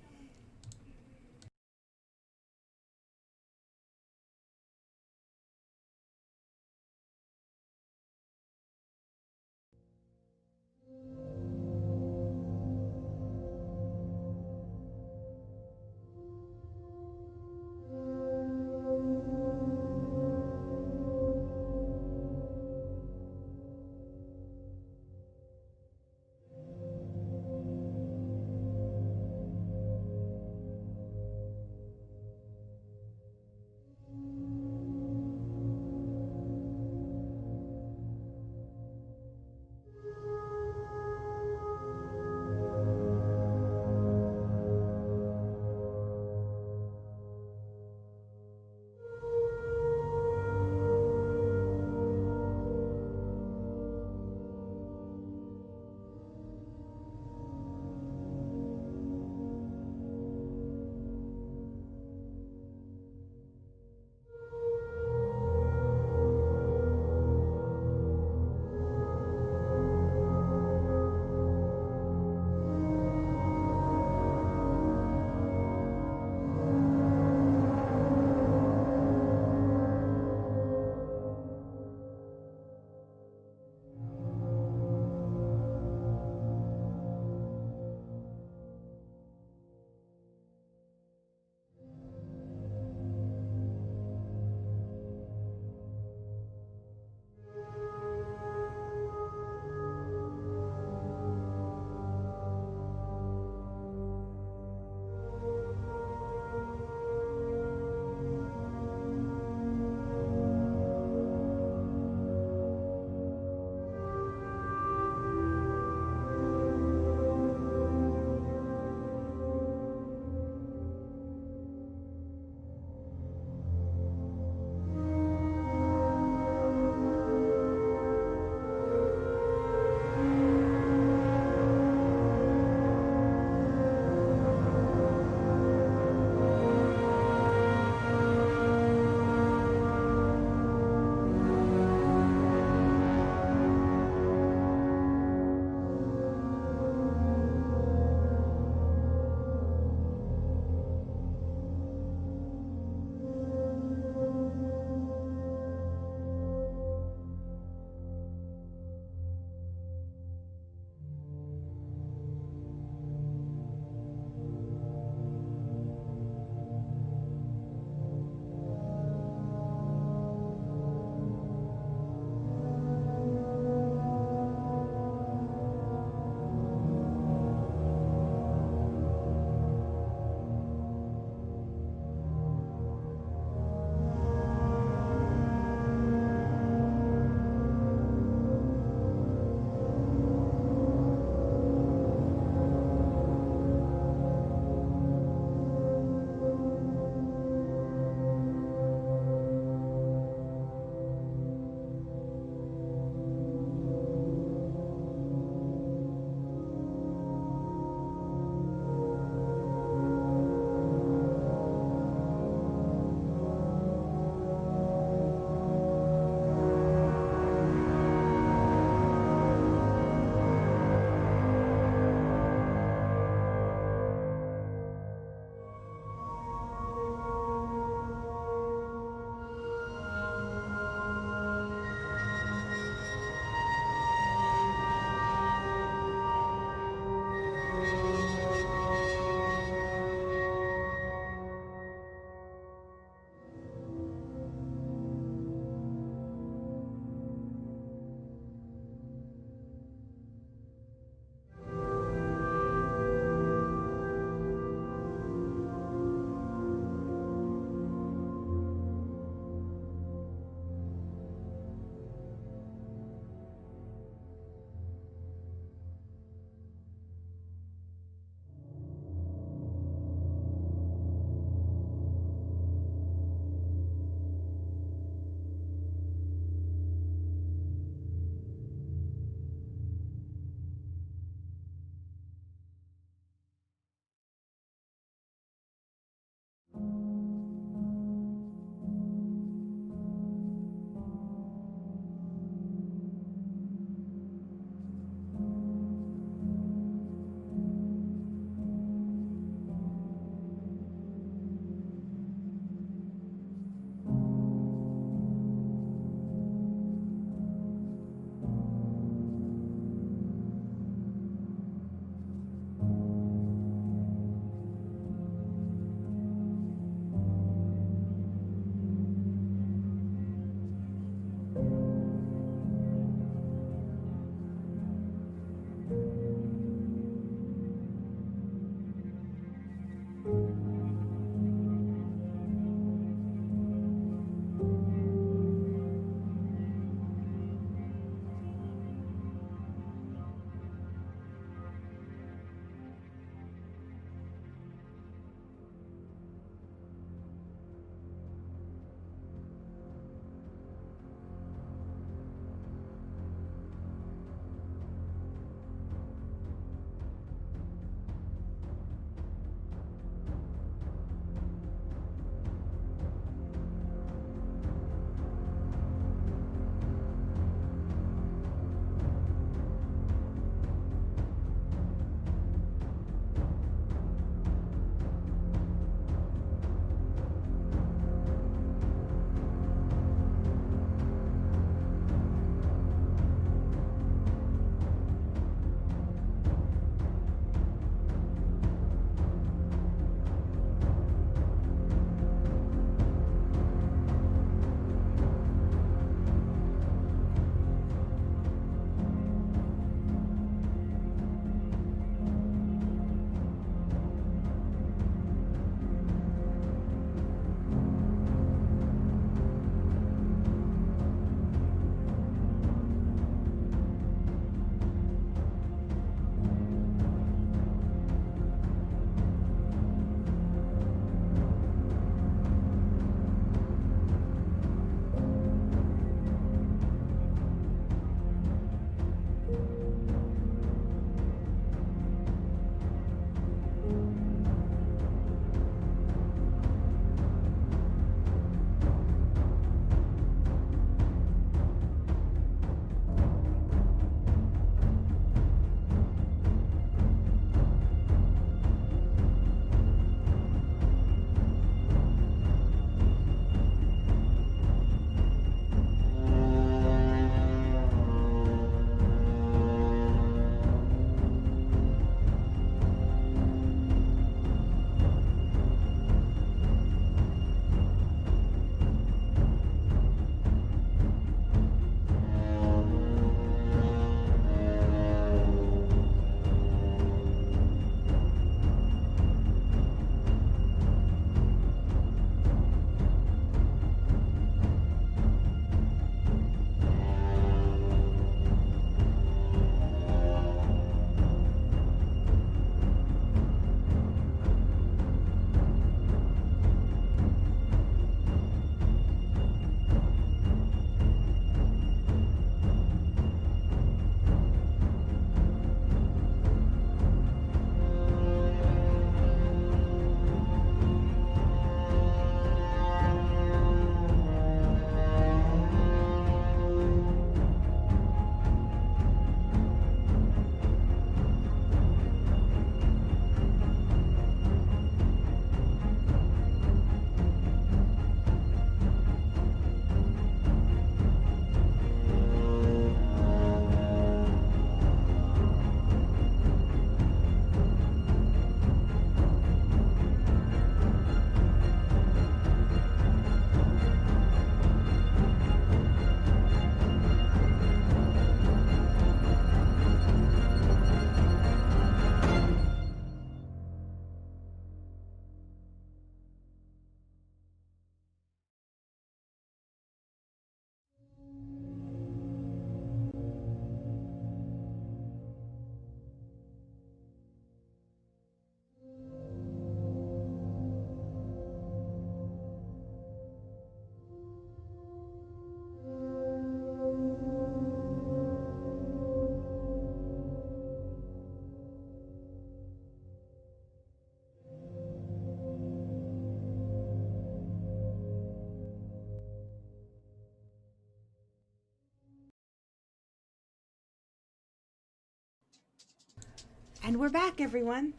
And we're back, everyone.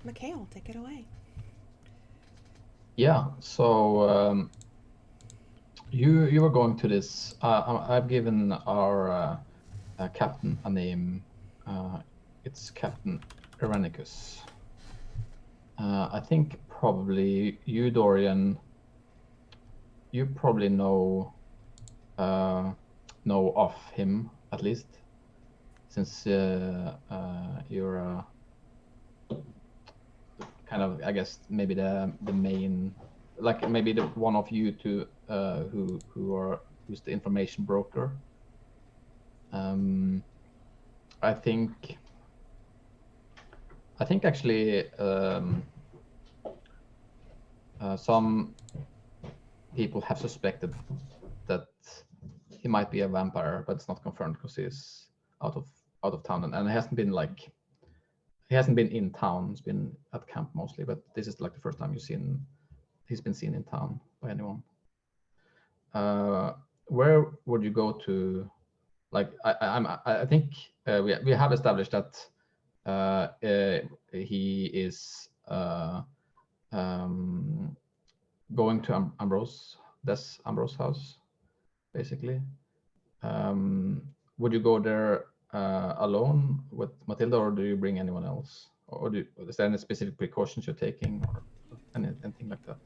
Mikhail, take it away. Yeah. So you were going to this. I've given our captain a name. It's Captain Irenicus. I think probably you, Dorian. You probably know of him at least, since you're kind of, I guess, maybe the main, like maybe the one of you two who's the information broker. I think actually some people have suspected that he might be a vampire, but it's not confirmed because he's out of town, and he hasn't been in town. He's been at camp mostly, but this is like the first time he's been seen in town by anyone. Where would you go to? Like I think we have established that he is going to Ambrose house, basically. Would you go there alone with Matilda, or do you bring anyone else? Or is there any specific precautions you're taking, or anything like that?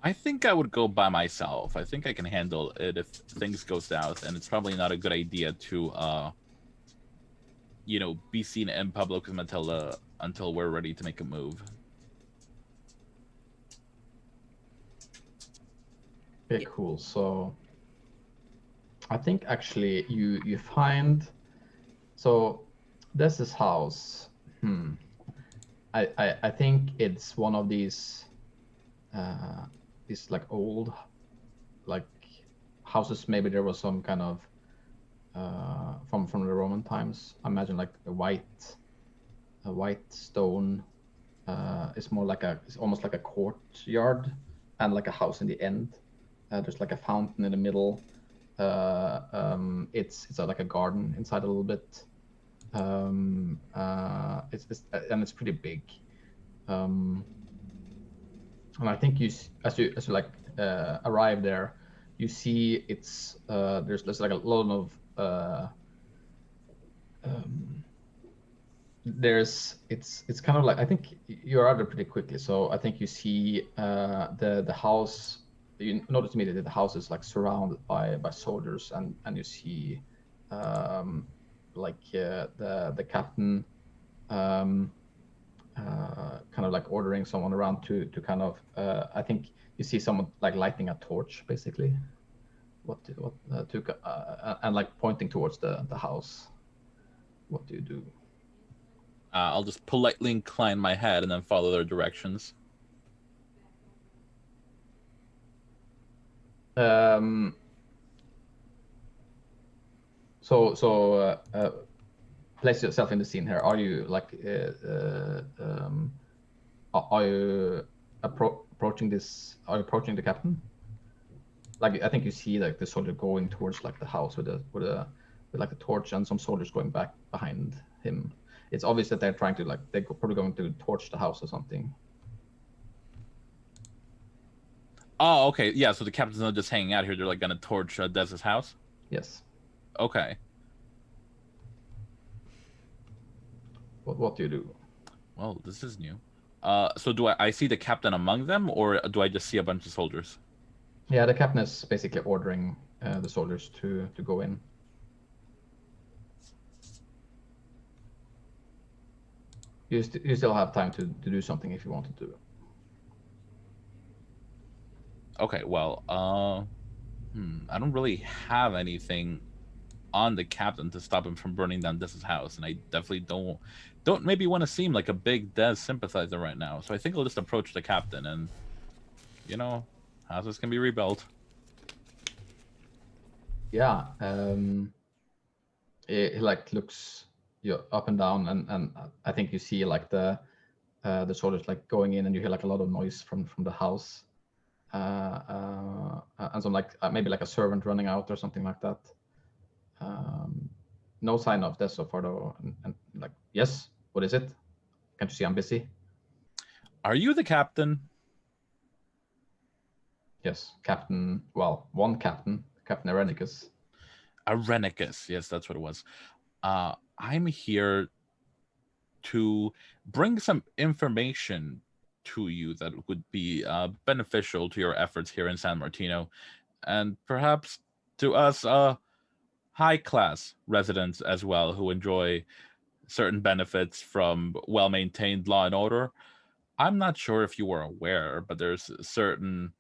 I think I would go by myself. I think I can handle it if things go south, and it's probably not a good idea to, be seen in public with Matilda until we're ready to make a move. Okay, cool. So I think actually you find, so this is house. I think it's one of these like old like houses. Maybe there was some kind of from the Roman times. I imagine like a white stone. It's almost like a courtyard and like a house in the end. There's like a fountain in the middle. It's like a garden inside a little bit. It's pretty big. And I think as you arrive there, you see it's there's like a lot of it's kind of like, I think you're out there pretty quickly. So I think you see the house. You notice immediately the house is like surrounded by soldiers, and you see the captain kind of like ordering someone around to kind of I think you see someone like lighting a torch, basically, and like pointing towards the house. What do you do? I'll just politely incline my head and then follow their directions. So place yourself in the scene here. Are you like are you approaching this? Are you approaching the captain? Like, I think you see like the soldier going towards like the house with like a torch, and some soldiers going back behind him. It's obvious that they're trying to they're probably going to torch the house or something. Oh, okay. Yeah, so the captain's not just hanging out here. They're like gonna torch Dez's house? Yes. Okay. What do you do? Well, this is new. So do I see the captain among them, or do I just see a bunch of soldiers? Yeah, the captain is basically ordering the soldiers to go in. You still have time to do something if you wanted to. Okay, well, I don't really have anything on the captain to stop him from burning down Dez's house, and I definitely don't maybe want to seem like a big Dez sympathizer right now. So I think I'll just approach the captain, and houses can be rebuilt. Yeah, it like looks you up and down, and I think you see like the soldiers like going in, and you hear like a lot of noise from the house, and some maybe like a servant running out or something like that. No sign of this so far though, and like Yes, what is it? Can't you see I'm busy? Are you the captain? Yes, Captain. Well, one captain, Captain Irenicus. Irenicus. Yes, that's what it was. I'm here to bring some information to you that would be beneficial to your efforts here in San Martino, and perhaps to us high class residents as well who enjoy certain benefits from well maintained law and order. I'm not sure if you were aware, but there's certain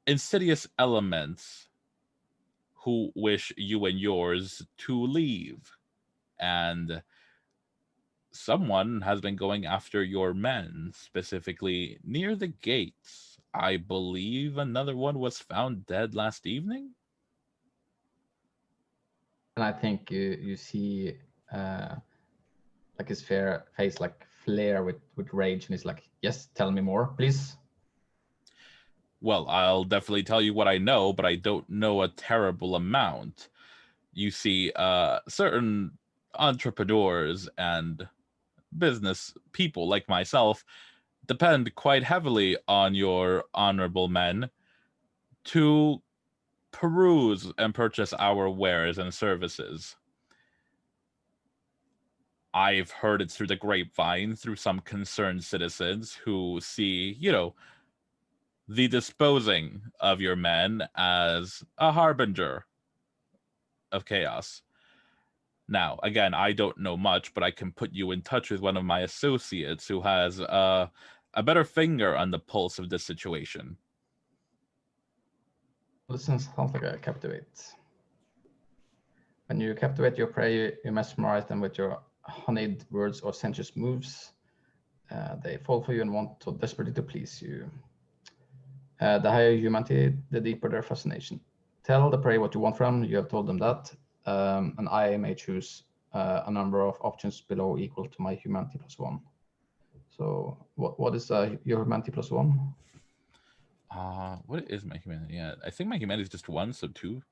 insidious elements who wish you and yours to leave. And someone has been going after your men, specifically near the gates. I believe another one was found dead last evening. And I think you see like his face like flare with rage, and he's like, yes, tell me more, please. Well, I'll definitely tell you what I know, but I don't know a terrible amount. You see, certain entrepreneurs and business people like myself depend quite heavily on your honorable men to peruse and purchase our wares and services. I've heard it through the grapevine through some concerned citizens who see, the disposing of your men as a harbinger of chaos. Now, again, I don't know much, but I can put you in touch with one of my associates who has a better finger on the pulse of this situation. Listen, sounds like a captivate. When you captivate your prey, you mesmerize them with your honeyed words or sensuous moves. They fall for you and want so desperately to please you. The higher humanity, the deeper their fascination. Tell the prey what you want from them. You have told them that, and I may choose a number of options below equal to my humanity +1. So what is your humanity +1? What is my humanity? Yeah, I think my humanity is just 1, so 2.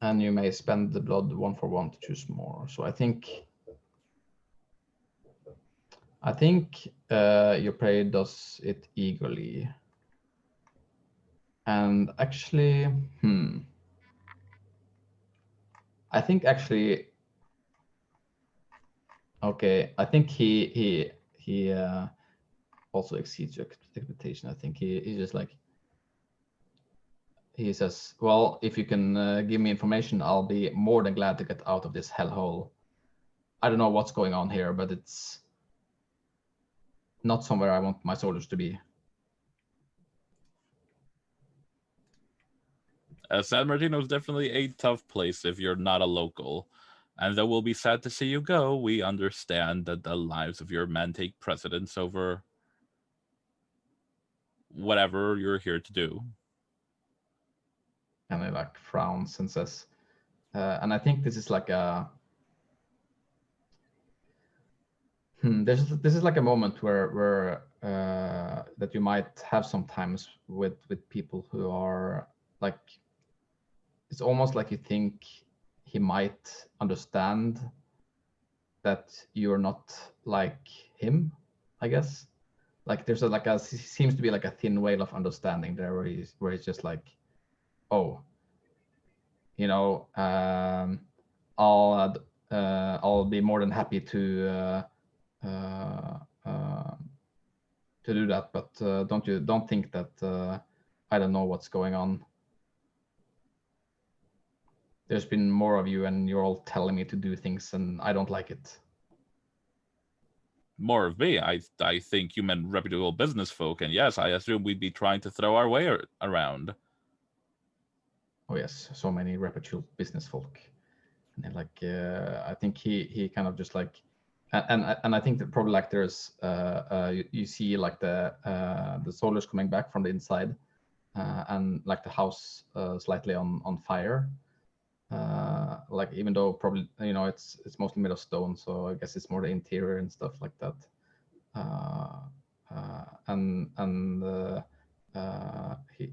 And you may spend the blood 1 for 1 to choose more. So I think your prey does it eagerly. And actually, I think actually, okay, I think he also exceeds your expectation. I think he's just like, he says, well, if you can give me information, I'll be more than glad to get out of this hellhole. I don't know what's going on here, but it's not somewhere I want my soldiers to be. San Martino is definitely a tough place if you're not a local. And though we'll be sad to see you go, we understand that the lives of your men take precedence over whatever you're here to do. And he like frowns and says, and I think this is like a, this is like a moment where that you might have sometimes with people who are like, it's almost like you think he might understand that you're not like him, I guess. Like there's seems to be like a thin veil of understanding there where he's just like, oh, I'll be more than happy to do that, but don't think that I don't know what's going on. There's been more of you, and you're all telling me to do things, and I don't like it. More of me. I think you meant reputable business folk, and yes, I assume we'd be trying to throw our way around. Oh yes, so many reputable business folk, and like I think he kind of just like, and I think that probably like there's you see like the soldiers coming back from the inside, and like the house slightly on fire. Like even though probably it's mostly made of stone, so I guess it's more the interior and stuff like that. He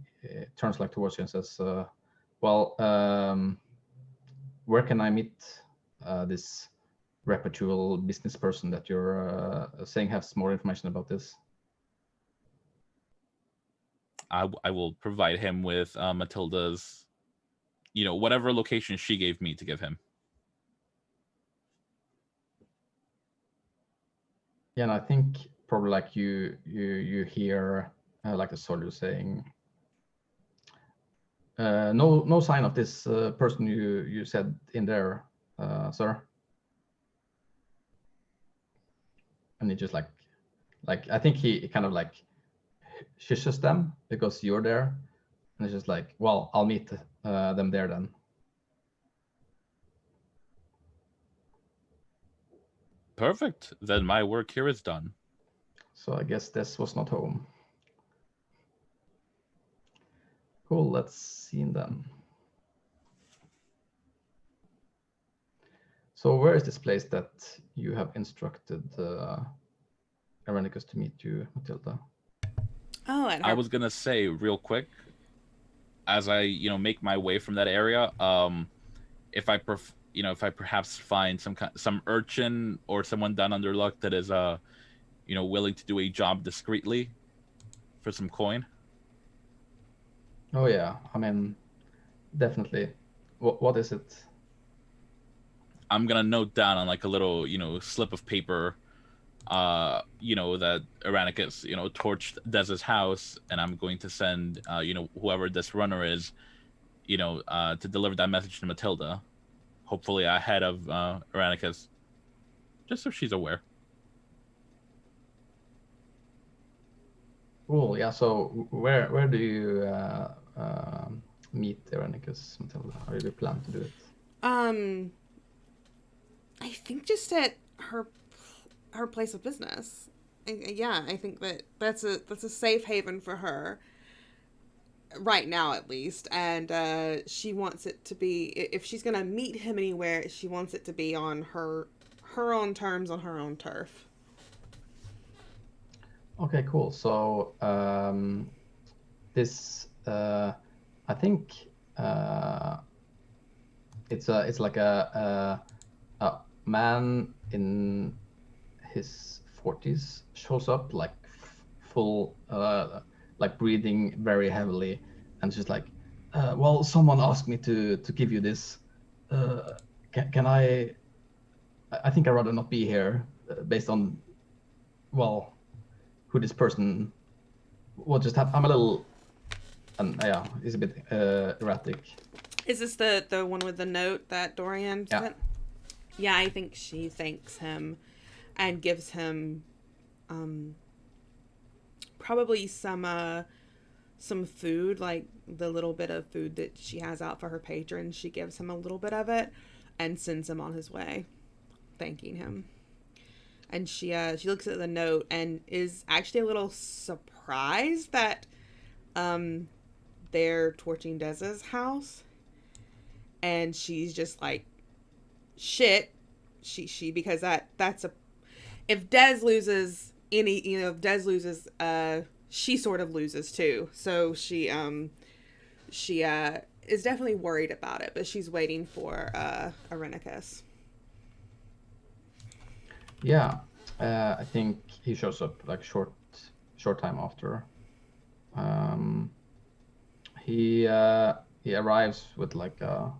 turns like towards you and says, well, where can I meet this reputable business person that you're saying has more information about this? I will provide him with Matilda's, whatever location she gave me to give him. Yeah, and I think probably like you hear like the soldier saying, no sign of this person you said in there, sir. And he just like I think he kind of like shushes them because you're there, and it's just like, well, I'll meet them there then. Perfect. Then my work here is done. So I guess this was not home. Cool, let's see then. So where is this place that you have instructed Irenicus to meet you, Matilda? Oh, and I was gonna say real quick, as I make my way from that area, if I perhaps find some urchin or someone down under luck that is willing to do a job discreetly for some coin. Oh yeah, I mean, definitely. What is it? I'm gonna note down on like a little slip of paper, that Irenicus torched Dez's house, and I'm going to send whoever this runner is, to deliver that message to Matilda, hopefully ahead of Irenicus, just so she's aware. Cool. Yeah. So where do you meet Irenicus, Matilda? How do you plan to do it? I think just at her place of business. I think that's a safe haven for her right now, at least. And she wants it to be, if she's gonna meet him anywhere, she wants it to be on her own terms, on her own turf. Okay, cool. So this I think it's like a man in his 40s shows up like full like breathing very heavily, and just like, well, someone asked me to give you this. Can I think I'd rather not be here based on, well, who this person will just have. I'm a little, and yeah, he's a bit erratic. Is this the one with the note that Dorian sent? Yeah, I think she thanks him and gives him probably some food, like the little bit of food that she has out for her patrons. She gives him a little bit of it and sends him on his way, thanking him. And she looks at the note and is actually a little surprised that they're torching Dez's house. And she's just like, shit. She because that's a, if Dez loses any, if Dez loses, she sort of loses too. So she is definitely worried about it, but she's waiting for Irenicus. Yeah, I think he shows up like short time after. He arrives with like a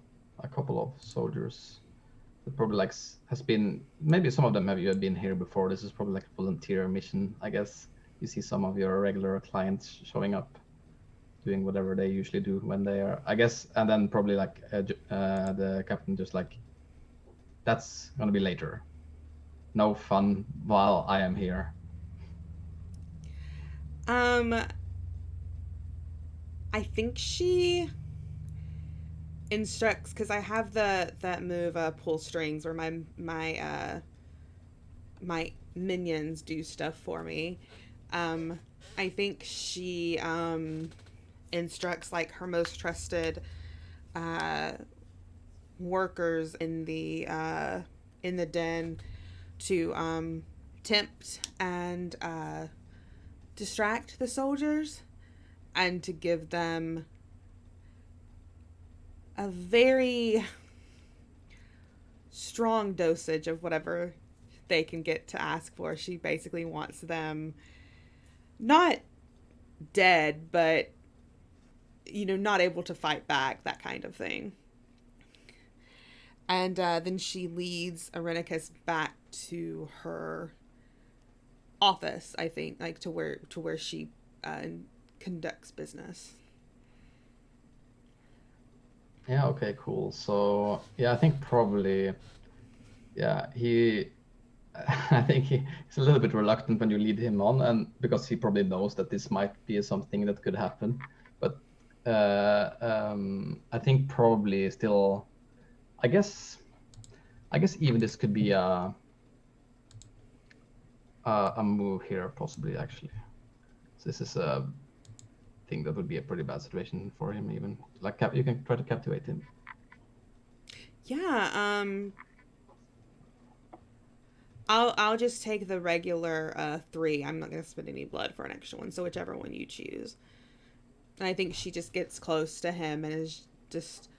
couple of soldiers that probably like has been, maybe some of them have been here before. This is probably like a volunteer mission, I guess. You see some of your regular clients showing up, doing whatever they usually do when they are, I guess, and then probably like the captain just like, that's gonna be later. No fun while I am here. I think she instructs, because I have that move pull strings where my minions do stuff for me. I think she instructs like her most trusted workers in the den to tempt and distract the soldiers, and to give them a very strong dosage of whatever they can get to ask for. She basically wants them not dead, but, you know, not able to fight back, that kind of thing. And then she leads Irenicus back to her office, I think, like to where she conducts business. Yeah, okay, cool. So yeah, I think probably, yeah, I think he's a little bit reluctant when you lead him on, and because he probably knows that this might be something that could happen. But I think probably still, I guess even this could be a move here, possibly actually. So this is a thing that would be a pretty bad situation for him, even like you can try to captivate him. Yeah, I'll just take the regular 3. I'm not gonna spend any blood for an extra one, so whichever one you choose. And I think she just gets close to him and is just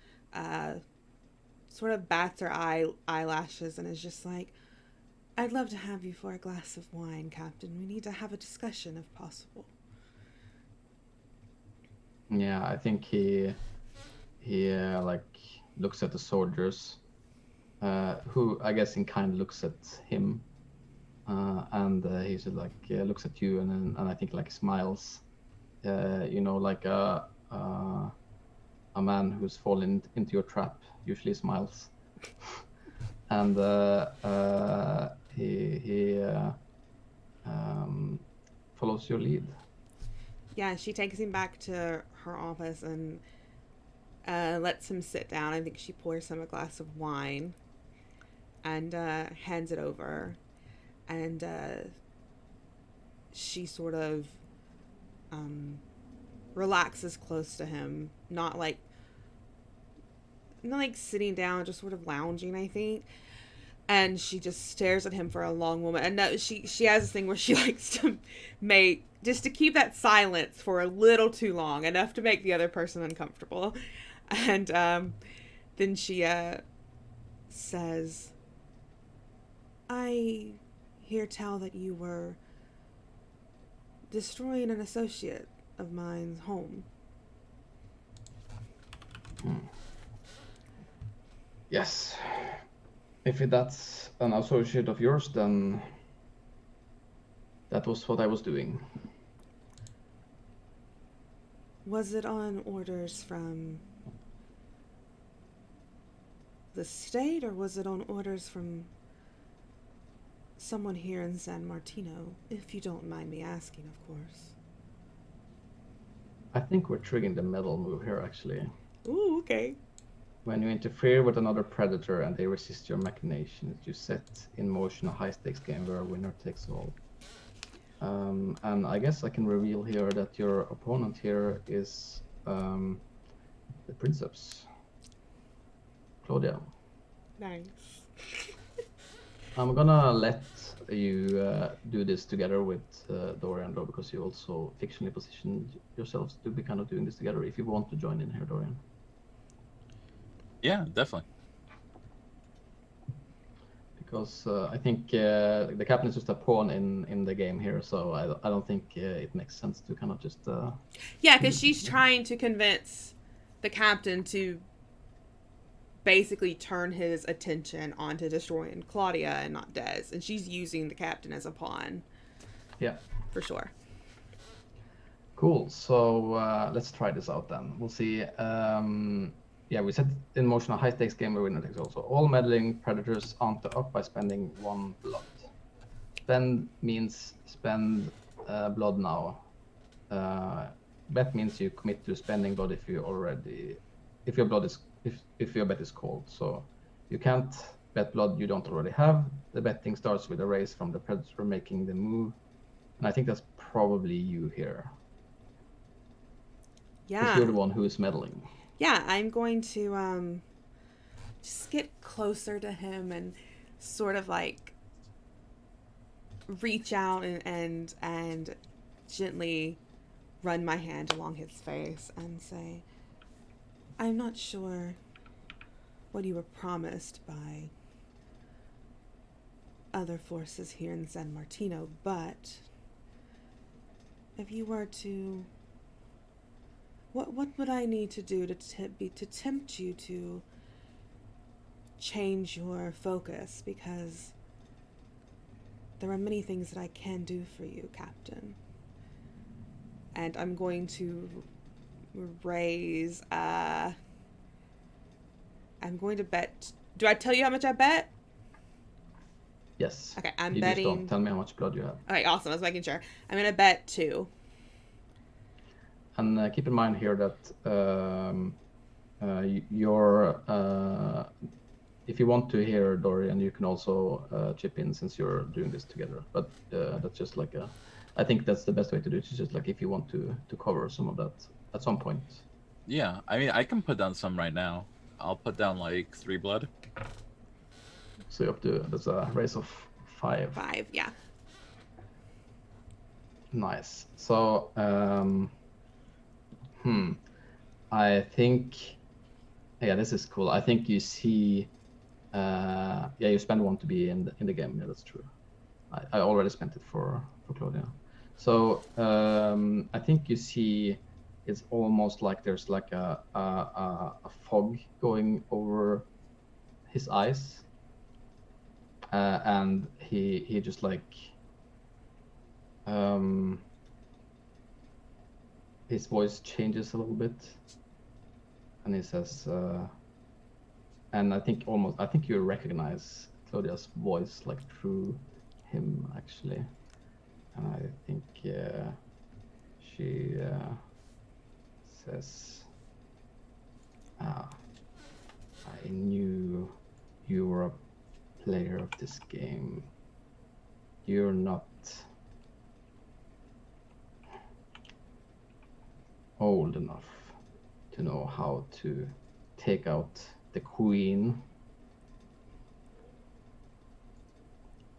sort of bats her eyelashes and is just like, "I'd love to have you for a glass of wine, Captain. We need to have a discussion if possible." Yeah, I think he like looks at the soldiers, who I guess in kind looks at him, and he just like looks at you and I think like smiles, you know, like a man who's fallen into your trap usually smiles, and he follows your lead. Yeah, she takes him back to her office and lets him sit down. I think she pours him a glass of wine and hands it over. And she sort of relaxes close to him, not like sitting down, just sort of lounging, I think. And she just stares at him for a long moment. And no, she has this thing where she likes to keep that silence for a little too long, enough to make the other person uncomfortable. And then she says, "I hear tell that you were destroying an associate of mine's home." Yes. If that's an associate of yours, then that was what I was doing. Was it on orders from the state, or was it on orders from someone here in San Martino? If you don't mind me asking, of course. I think we're triggering the medal move here, actually. Ooh, okay. When you interfere with another predator and they resist your machinations, you set in motion a high-stakes game where a winner takes all. And I guess I can reveal here that your opponent here is the Princeps, Claudia. Nice. I'm gonna let you do this together with Dorian, though, because you also fictionally positioned yourselves to be kind of doing this together. If you want to join in here, Dorian. Yeah, definitely. Because I think the captain is just a pawn in the game here, so I don't think it makes sense to kind of just... Yeah, because she's trying to convince the captain to basically turn his attention onto destroying Claudia and not Des, and she's using the captain as a pawn. Yeah. For sure. Cool, so let's try this out then. We'll see. Yeah, we set in motion a high-stakes game where winner takes all. So all meddling predators ante up by spending 1 blood. Spend means spend blood now. Bet means you commit to spending blood if your bet is called. So you can't bet blood you don't already have. The betting starts with a raise from the predator making the move, and I think that's probably you here. Yeah. Because you're the one who is meddling. Yeah, I'm going to just get closer to him and sort of like reach out and gently run my hand along his face and say, "I'm not sure what you were promised by other forces here in San Martino, but if you were to... What would I need to do to tempt you to change your focus? Because there are many things that I can do for you, Captain. And I'm going to raise, I'm going to bet... Do I tell you how much I bet? Yes. Okay, I'm you betting... just don't tell me how much blood you have. Okay, awesome. I was making sure. I'm going to bet 2. And keep in mind here that if you want to hear Dorian, you can also chip in since you're doing this together. But that's just like I think that's the best way to do it. It's just like if you want to cover some of that at some point. Yeah, I mean, I can put down some right now. I'll put down like 3 blood. So you have to, that's a raise of 5. 5, yeah. Nice. So, I think, yeah, this is cool. I think you see, yeah, you spend 1 to be in the game. Yeah, that's true. I already spent it for Claudia. So I think you see, it's almost like there's like a fog going over his eyes, and he just like his voice changes a little bit, and he says, and I think you recognize Claudia's voice like through him actually, and I think she says, I knew you were a player of this game. You're not old enough to know how to take out the queen.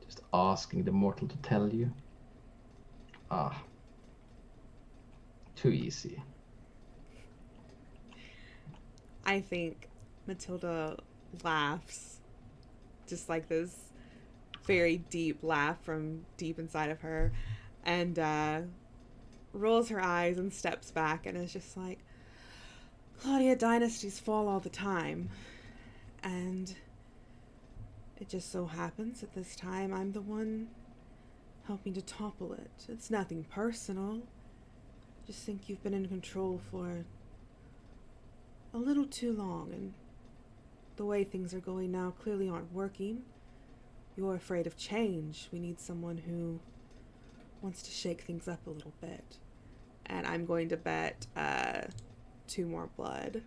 Just asking the mortal to tell you. Too easy. I think Matilda laughs, just like this very deep laugh from deep inside of her, and rolls her eyes and steps back and is just like, Claudia, dynasties fall all the time, and it just so happens that this time I'm the one helping to topple it. It's nothing personal. Just think you've been in control for a little too long, and the way things are going now clearly aren't working. You're afraid of change. We need someone who wants to shake things up a little bit. And I'm going to bet 2 more blood.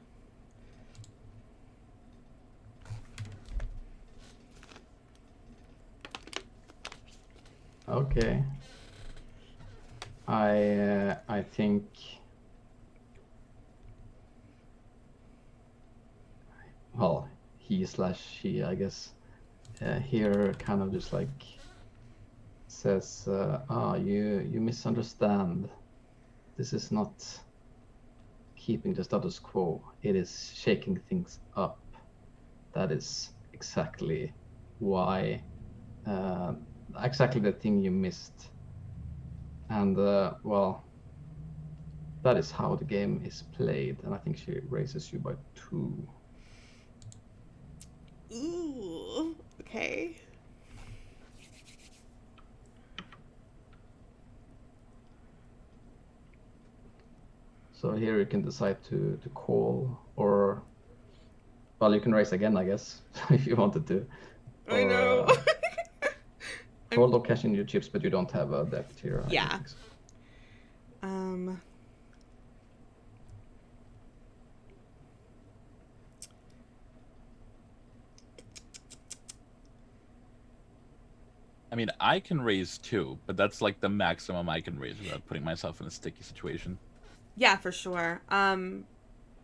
Okay. I think well, he/she, I guess, here kind of just like says, you misunderstand. This is not keeping the status quo. It is shaking things up. That is exactly why, exactly the thing you missed. And, well, that is how the game is played. And I think she raises you by 2. Ooh, okay. So here you can decide to call, or, well, you can raise again, I guess, if you wanted to. I know. Call or cash in your chips, but you don't have a depth here. I Yeah. don't think so. I mean, I can raise 2, but that's like the maximum I can raise without putting myself in a sticky situation. Yeah, for sure.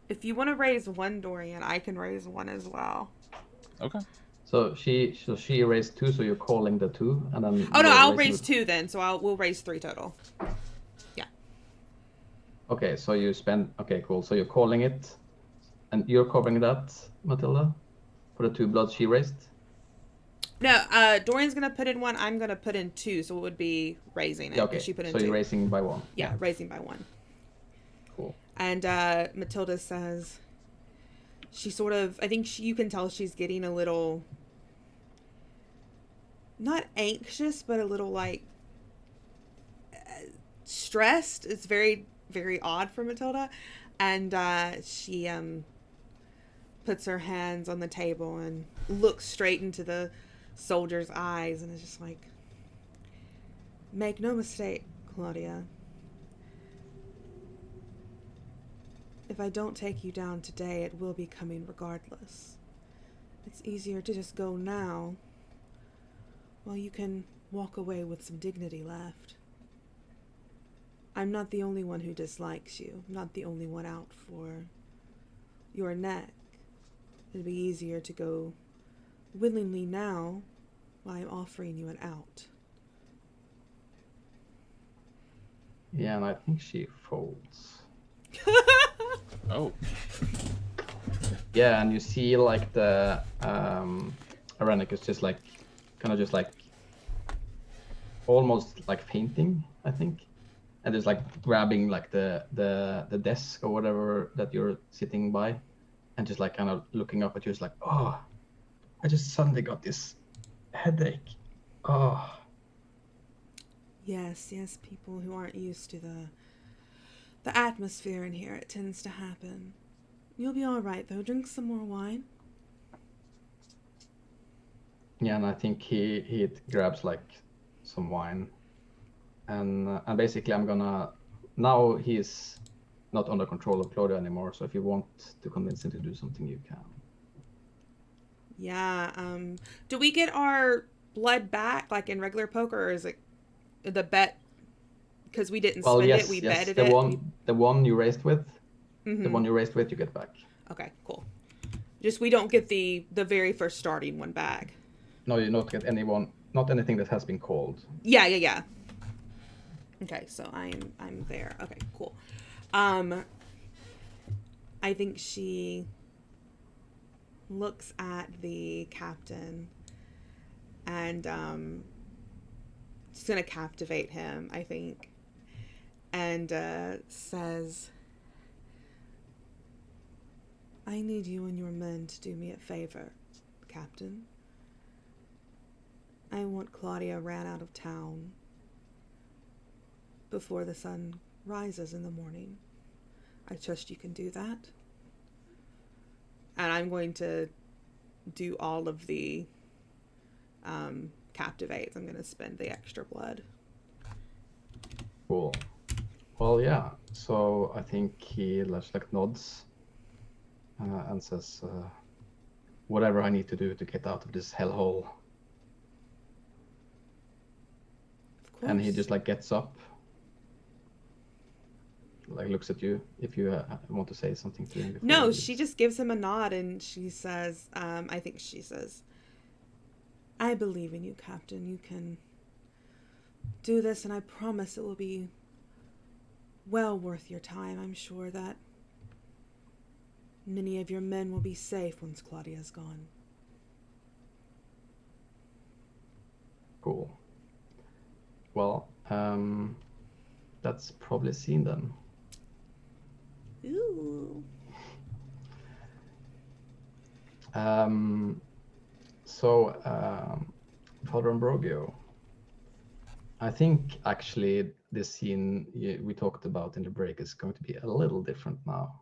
If you want to raise 1, Dorian, I can raise 1 as well. Okay. So she raised 2, so you're calling the 2, and then. Oh no, you're I'll raising raise 2 then. So we'll raise 3 total. Yeah. Okay, so you spend. Okay, cool. So you're calling it, and you're covering that, Matilda, for the 2 bloods she raised. No, Dorian's gonna put in 1. I'm gonna put in 2, so it would be raising it. Yeah, okay. She put in So 2. you're raising by 1. Yeah, raising by 1. Cool. And Matilda says, she sort of, I think you can tell she's getting a little, not anxious, but a little like stressed. It's very, very odd for Matilda. And she puts her hands on the table and looks straight into the soldier's eyes and is just like, make no mistake, Claudia. If I don't take you down today, it will be coming regardless. It's easier to just go now, while you can walk away with some dignity left. I'm not the only one who dislikes you. I'm not the only one out for your neck. It'd be easier to go willingly now, while I'm offering you an out. Yeah, and I think she folds. Oh. Yeah, and you see like the Arenicus just like kind of just like almost like fainting, I think, and just like grabbing like the desk or whatever that you're sitting by, and just like kind of looking up at you, just like, oh, I just suddenly got this headache. Oh. Yes, people who aren't used to the atmosphere in here, it tends to happen. You'll be all right, though. Drink some more wine. Yeah, and I think he grabs like some wine, and basically I'm gonna, now he's not under control of Claudia anymore. So if you want to convince him to do something, you can. Yeah. Do we get our blood back like in regular poker, or is it the bet? Because we didn't spend it, we betted the it. The one you raised with, Mm-hmm. the one you raised with, you get back. Okay, cool. Just we don't get the very first starting one back. No, you don't get not anything that has been called. Yeah. Okay, so I'm there. Okay, cool. I think she looks at the captain and she's gonna captivate him, I think, and says, I need you and your men to do me a favor, Captain. I want Claudia ran out of town before the sun rises in the morning. I trust you can do that. And I'm going to do all of the captivates. I'm going to spend the extra blood. Cool. Well, yeah. So I think he like nods and says, whatever I need to do to get out of this hellhole. And he just like gets up, like looks at you if you want to say something to him. No, she just gives him a nod and she says, I think she says, I believe in you, Captain. You can do this, and I promise it will be well worth your time. I'm sure that many of your men will be safe once Claudia's gone. Cool. Well, that's probably seen then. Ooh. Father Ambrogio, I think actually this scene we talked about in the break is going to be a little different now.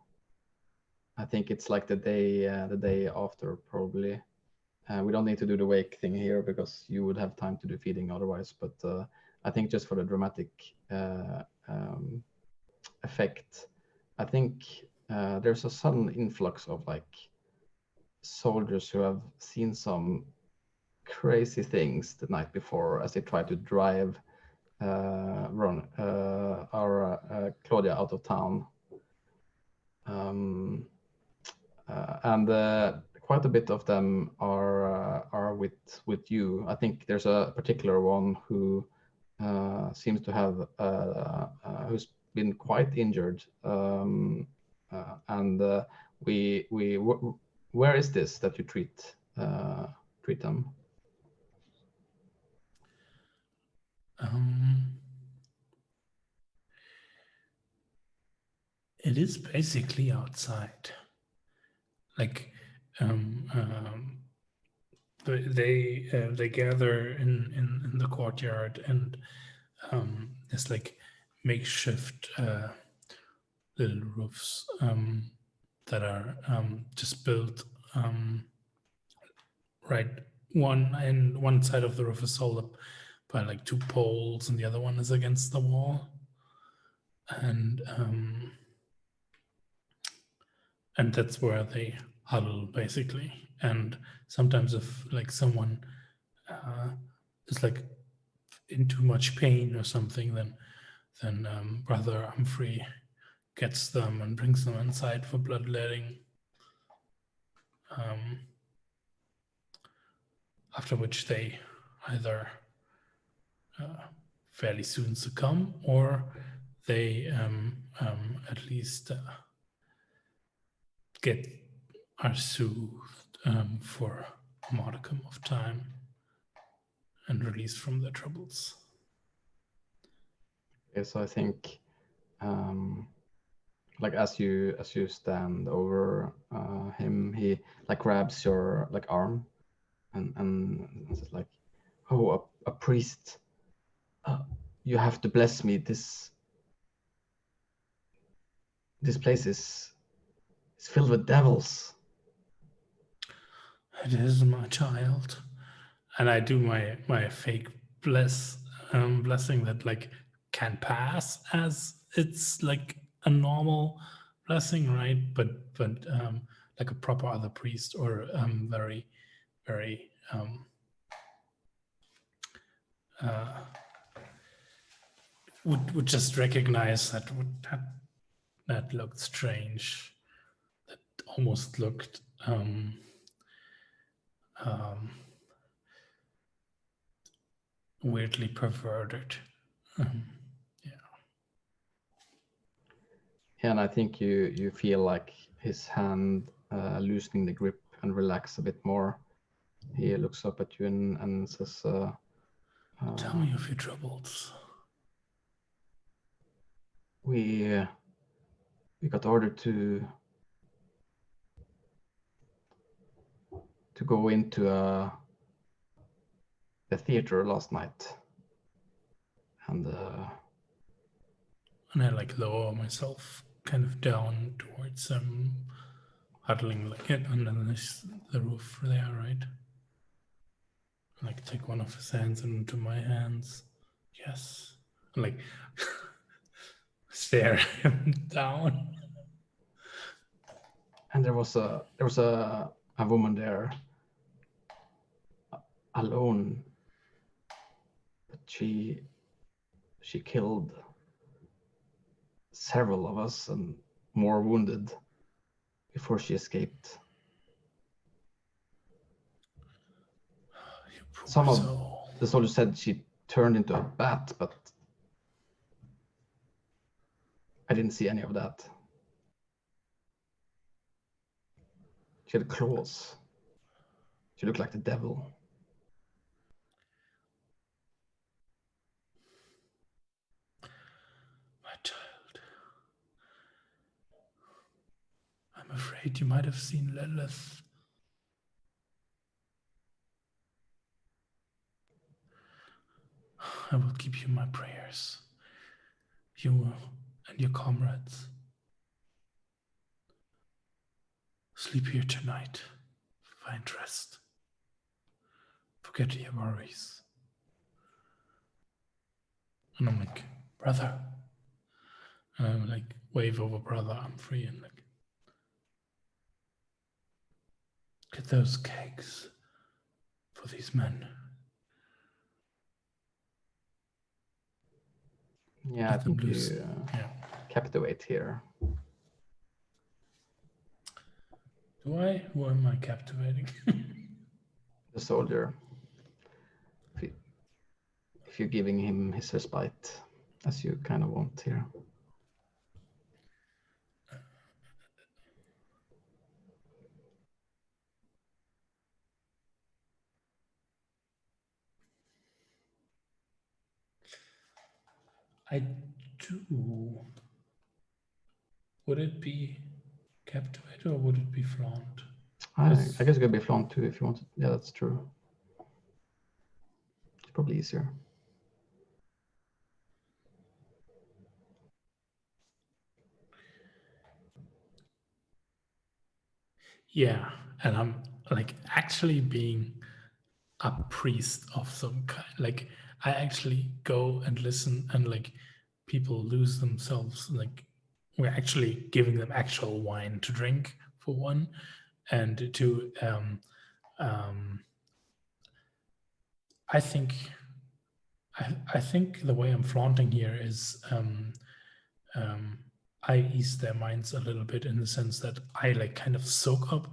I think it's like the day after, probably. We don't need to do the wake thing here because you would have time to do feeding otherwise. But I think just for the dramatic effect, I think there's a sudden influx of like soldiers who have seen some crazy things the night before as they try to drive our Claudia out of town. And quite a bit of them are with you. I think there's a particular one who seems to have who's been quite injured. Where is this that you treat them? It is basically outside. Like they gather in the courtyard, and there's like makeshift little roofs that are just built right. One side of the roof is held up by like two poles, and the other one is against the wall. And that's where they huddle basically. And sometimes if like someone is like in too much pain or something, then Brother Humphrey gets them and brings them inside for bloodletting. After which they either fairly soon succumb, or they at least are soothed for a modicum of time and released from their troubles. Okay, so I think, like as you stand over him, he like grabs your like arm, and it's like, oh, a priest. You have to bless me. This place is filled with devils. It is, my child. And I do my fake blessing that like can pass as it's like a normal blessing, right? But like a proper other priest, or very very would just recognize that that looked strange. That almost looked weirdly perverted. Yeah, and I think you feel like his hand loosening the grip and relax a bit more. He looks up at you and says, Tell me of your troubles. We got ordered to go into the theater last night, and I like lower myself kind of down towards huddling like it underneath the roof there, right? Like take one of his hands into my hands. Yes. And like stare him down. and there was a woman there alone, but she killed several of us and more wounded before she escaped. Some of the soldiers said she turned into a bat, but I didn't see any of that. She had claws. She looked like the devil. My child, I'm afraid you might have seen Lilith. I will keep you in my prayers. You and your comrades. Sleep here tonight. Find rest. Forget your worries. And I'm like, brother. And I'm like, wave over Brother Humphrey and like, get those kegs for these men. Yeah, I think you captivate here. Do I? Who am I captivating? The soldier. If you're giving him his respite, as you kind of want here. I do. Would it be captivate or would it be flaunt? I guess it could be flaunt too if you want to. Yeah, that's true. It's probably easier. Yeah, and I'm like actually being a priest of some kind. Like I actually go and listen, and like people lose themselves. Like we're actually giving them actual wine to drink for one, and to I think I think the way I'm flaunting here is I ease their minds a little bit in the sense that I like kind of soak up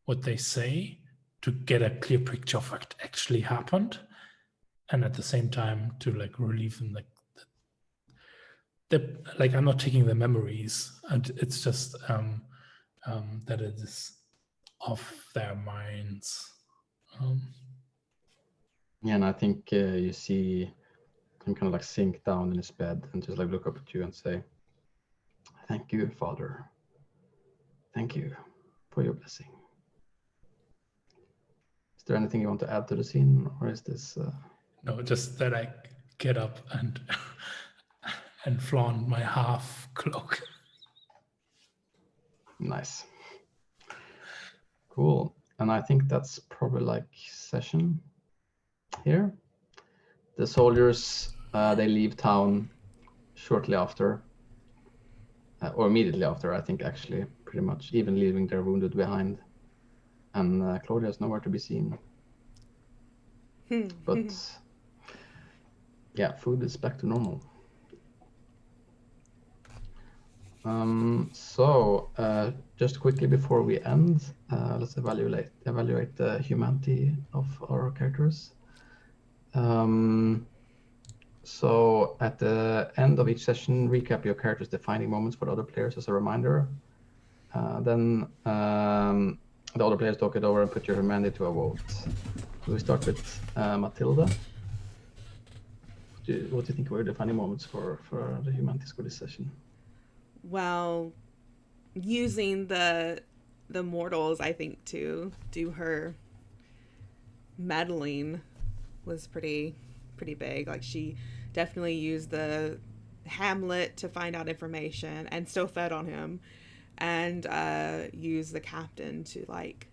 what they say to get a clear picture of what actually happened, and at the same time to like relieve them like I'm not taking their memories, and it's just that it is off their minds. Yeah, and I think you see him kind of like sink down in his bed and just like look up at you and say, "Thank you, Father. Thank you for your blessing." Is there anything you want to add to the scene, or is this? No, just that I get up and and flaunt my half cloak. Nice. Cool. And I think that's probably like session here. The soldiers, they leave town shortly after, or immediately after, I think, actually, pretty much, even leaving their wounded behind. And Claudia's nowhere to be seen. But yeah, food is back to normal. So just quickly before we end, let's evaluate the humanity of our characters. So at the end of each session, recap your character's defining moments for the other players as a reminder. Then the other players talk it over and put your humanity to a vote. So we start with Matilda. What do you think were defining moments for the humanity score this session? Well, using the mortals, I think, to do her meddling was pretty big. Like she definitely used the Hamlet to find out information and still fed on him, and used the captain to like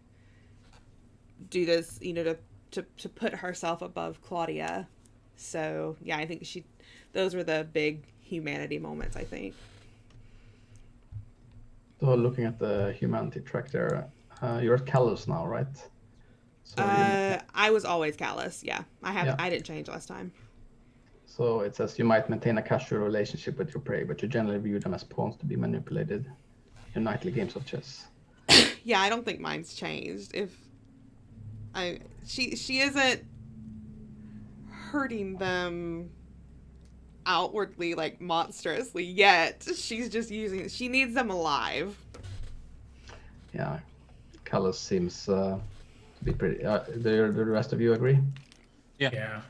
do this, to put herself above Claudia. So yeah, I think those were the big humanity moments, I think. So looking at the humanity track there, you're at Callus now, right? So I was always callous. Yeah, Yeah. I didn't change last time. So it says you might maintain a casual relationship with your prey, but you generally view them as pawns to be manipulated in nightly games of chess. Yeah, I don't think mine's changed. She isn't hurting them outwardly, like monstrously, yet. She's just she needs them alive. Yeah, Callus seems to be pretty. The rest of you agree? Yeah.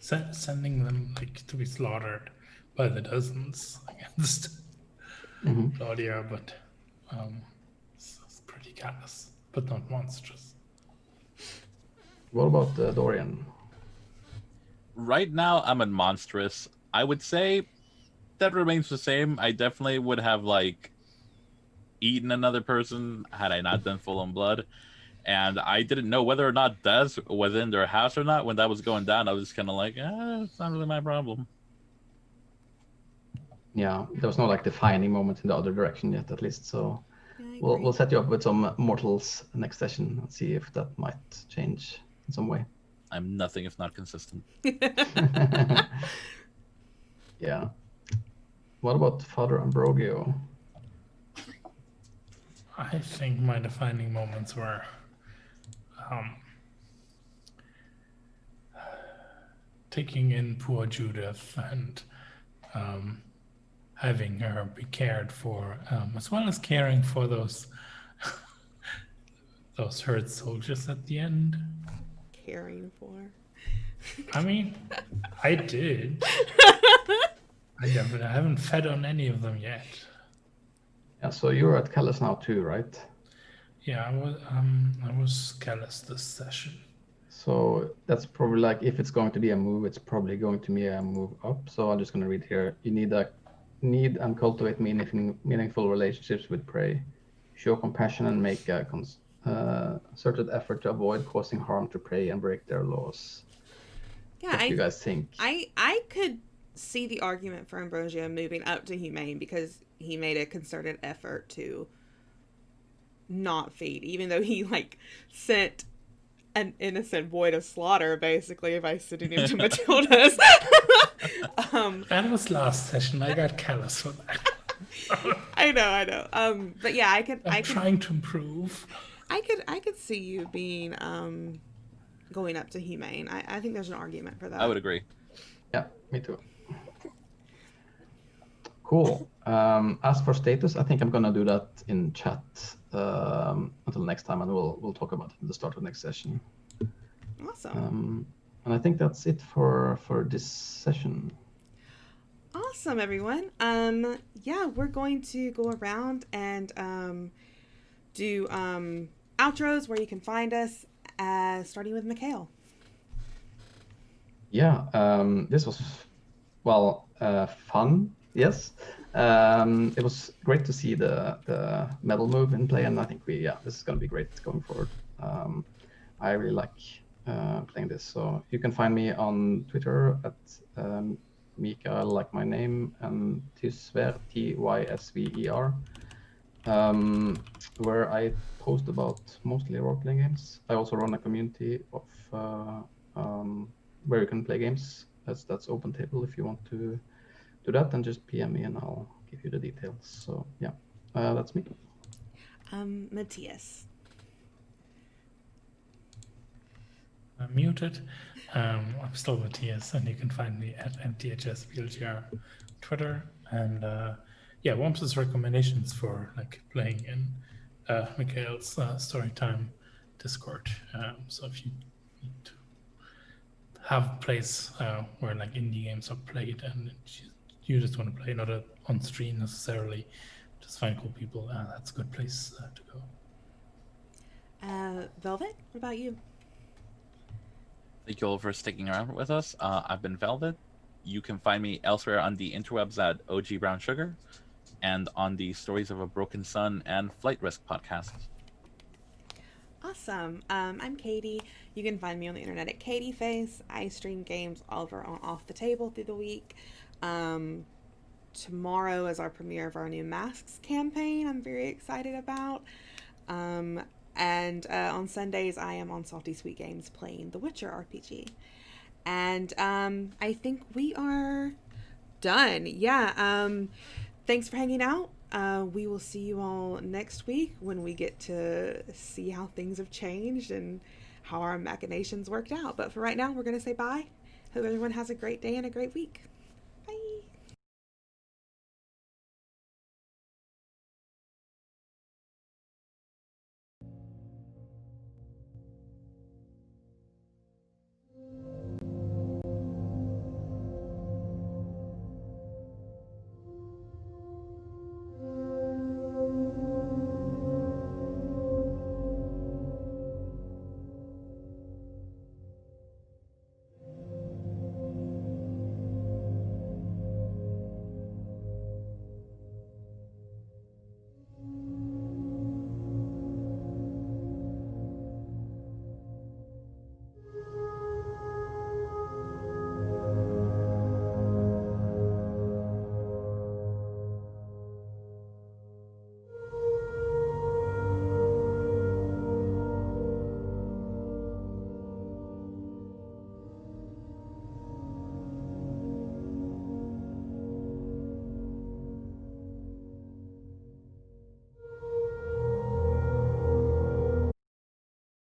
Sending them like to be slaughtered by the dozens against Claudia, but it's pretty callous, but not monstrous. What about Dorian? Right now, I'm at monstrous. I would say that remains the same. I definitely would have like eaten another person had I not done Full on Blood. And I didn't know whether or not Des was in their house or not when that was going down. I was just kind of like, it's not really my problem. Yeah, there was no like defining moment in the other direction yet, at least. So we'll set you up with some mortals next session and see if that might change in some way. I'm nothing if not consistent. Yeah. What about Father Ambrogio? I think my defining moments were taking in poor Judith and having her be cared for, as well as caring for those hurt soldiers at the end. Caring for. I mean, I did. I haven't fed on any of them yet. Yeah, so you're at Callis now too, right? Yeah, I was careless this session. So that's probably like, if it's going to be a move, it's probably going to be a move up. So I'm just going to read here. You need and cultivate meaningful relationships with prey. Show compassion and make a concerted effort to avoid causing harm to prey and break their laws. Yeah, What do you guys think? I could see the argument for Ambrosio moving up to humane because he made a concerted effort to not feed, even though he like sent an innocent boy to slaughter basically by sending him to Matilda's. That was last session. I got callous for that. I know. But yeah, I'm trying to improve. I could see you being going up to humane. I think there's an argument for that. I would agree. Yeah, me too. Cool. As for status, I think I'm gonna do that in chat until next time, and we'll talk about it at the start of next session. Awesome. And I think that's it for this session. Awesome, everyone. Yeah, we're going to go around and do outros where you can find us, starting with Mikhail. Yeah, this was fun. Yes, it was great to see the medal move in play, and I think this is going to be great going forward. I really like playing this. So you can find me on Twitter at Mikael, like my name, and Tysver, Tysver, where I post about mostly role-playing games. I also run a community of where you can play games. That's open table. If you want to do that, then just PM me and I'll give you the details. So yeah, that's me. Matthias. I'm muted. I'm still Matthias, and you can find me at MTHSBLGR Twitter. And Womps's recommendations for like playing in Mikhail's Storytime Discord. So if you need to have a place where like indie games are played and you just want to play, not on stream necessarily, just find cool people, that's a good place to go. Velvet, what about you? Thank you all for sticking around with us. I've been Velvet. You can find me elsewhere on the interwebs at OG Brown Sugar and on the Stories of a Broken Sun and Flight Risk podcasts. Awesome. I'm Katie. You can find me on the internet at Katie Face. I stream games over on Off the Table through the week. Tomorrow is our premiere of our new Masks campaign. I'm very excited about. And on Sundays, I am on Salty Sweet Games playing The Witcher RPG. And I think we are done. Yeah. Thanks for hanging out. We will see you all next week when we get to see how things have changed and how our machinations worked out. But for right now, we're going to say bye. Hope everyone has a great day and a great week.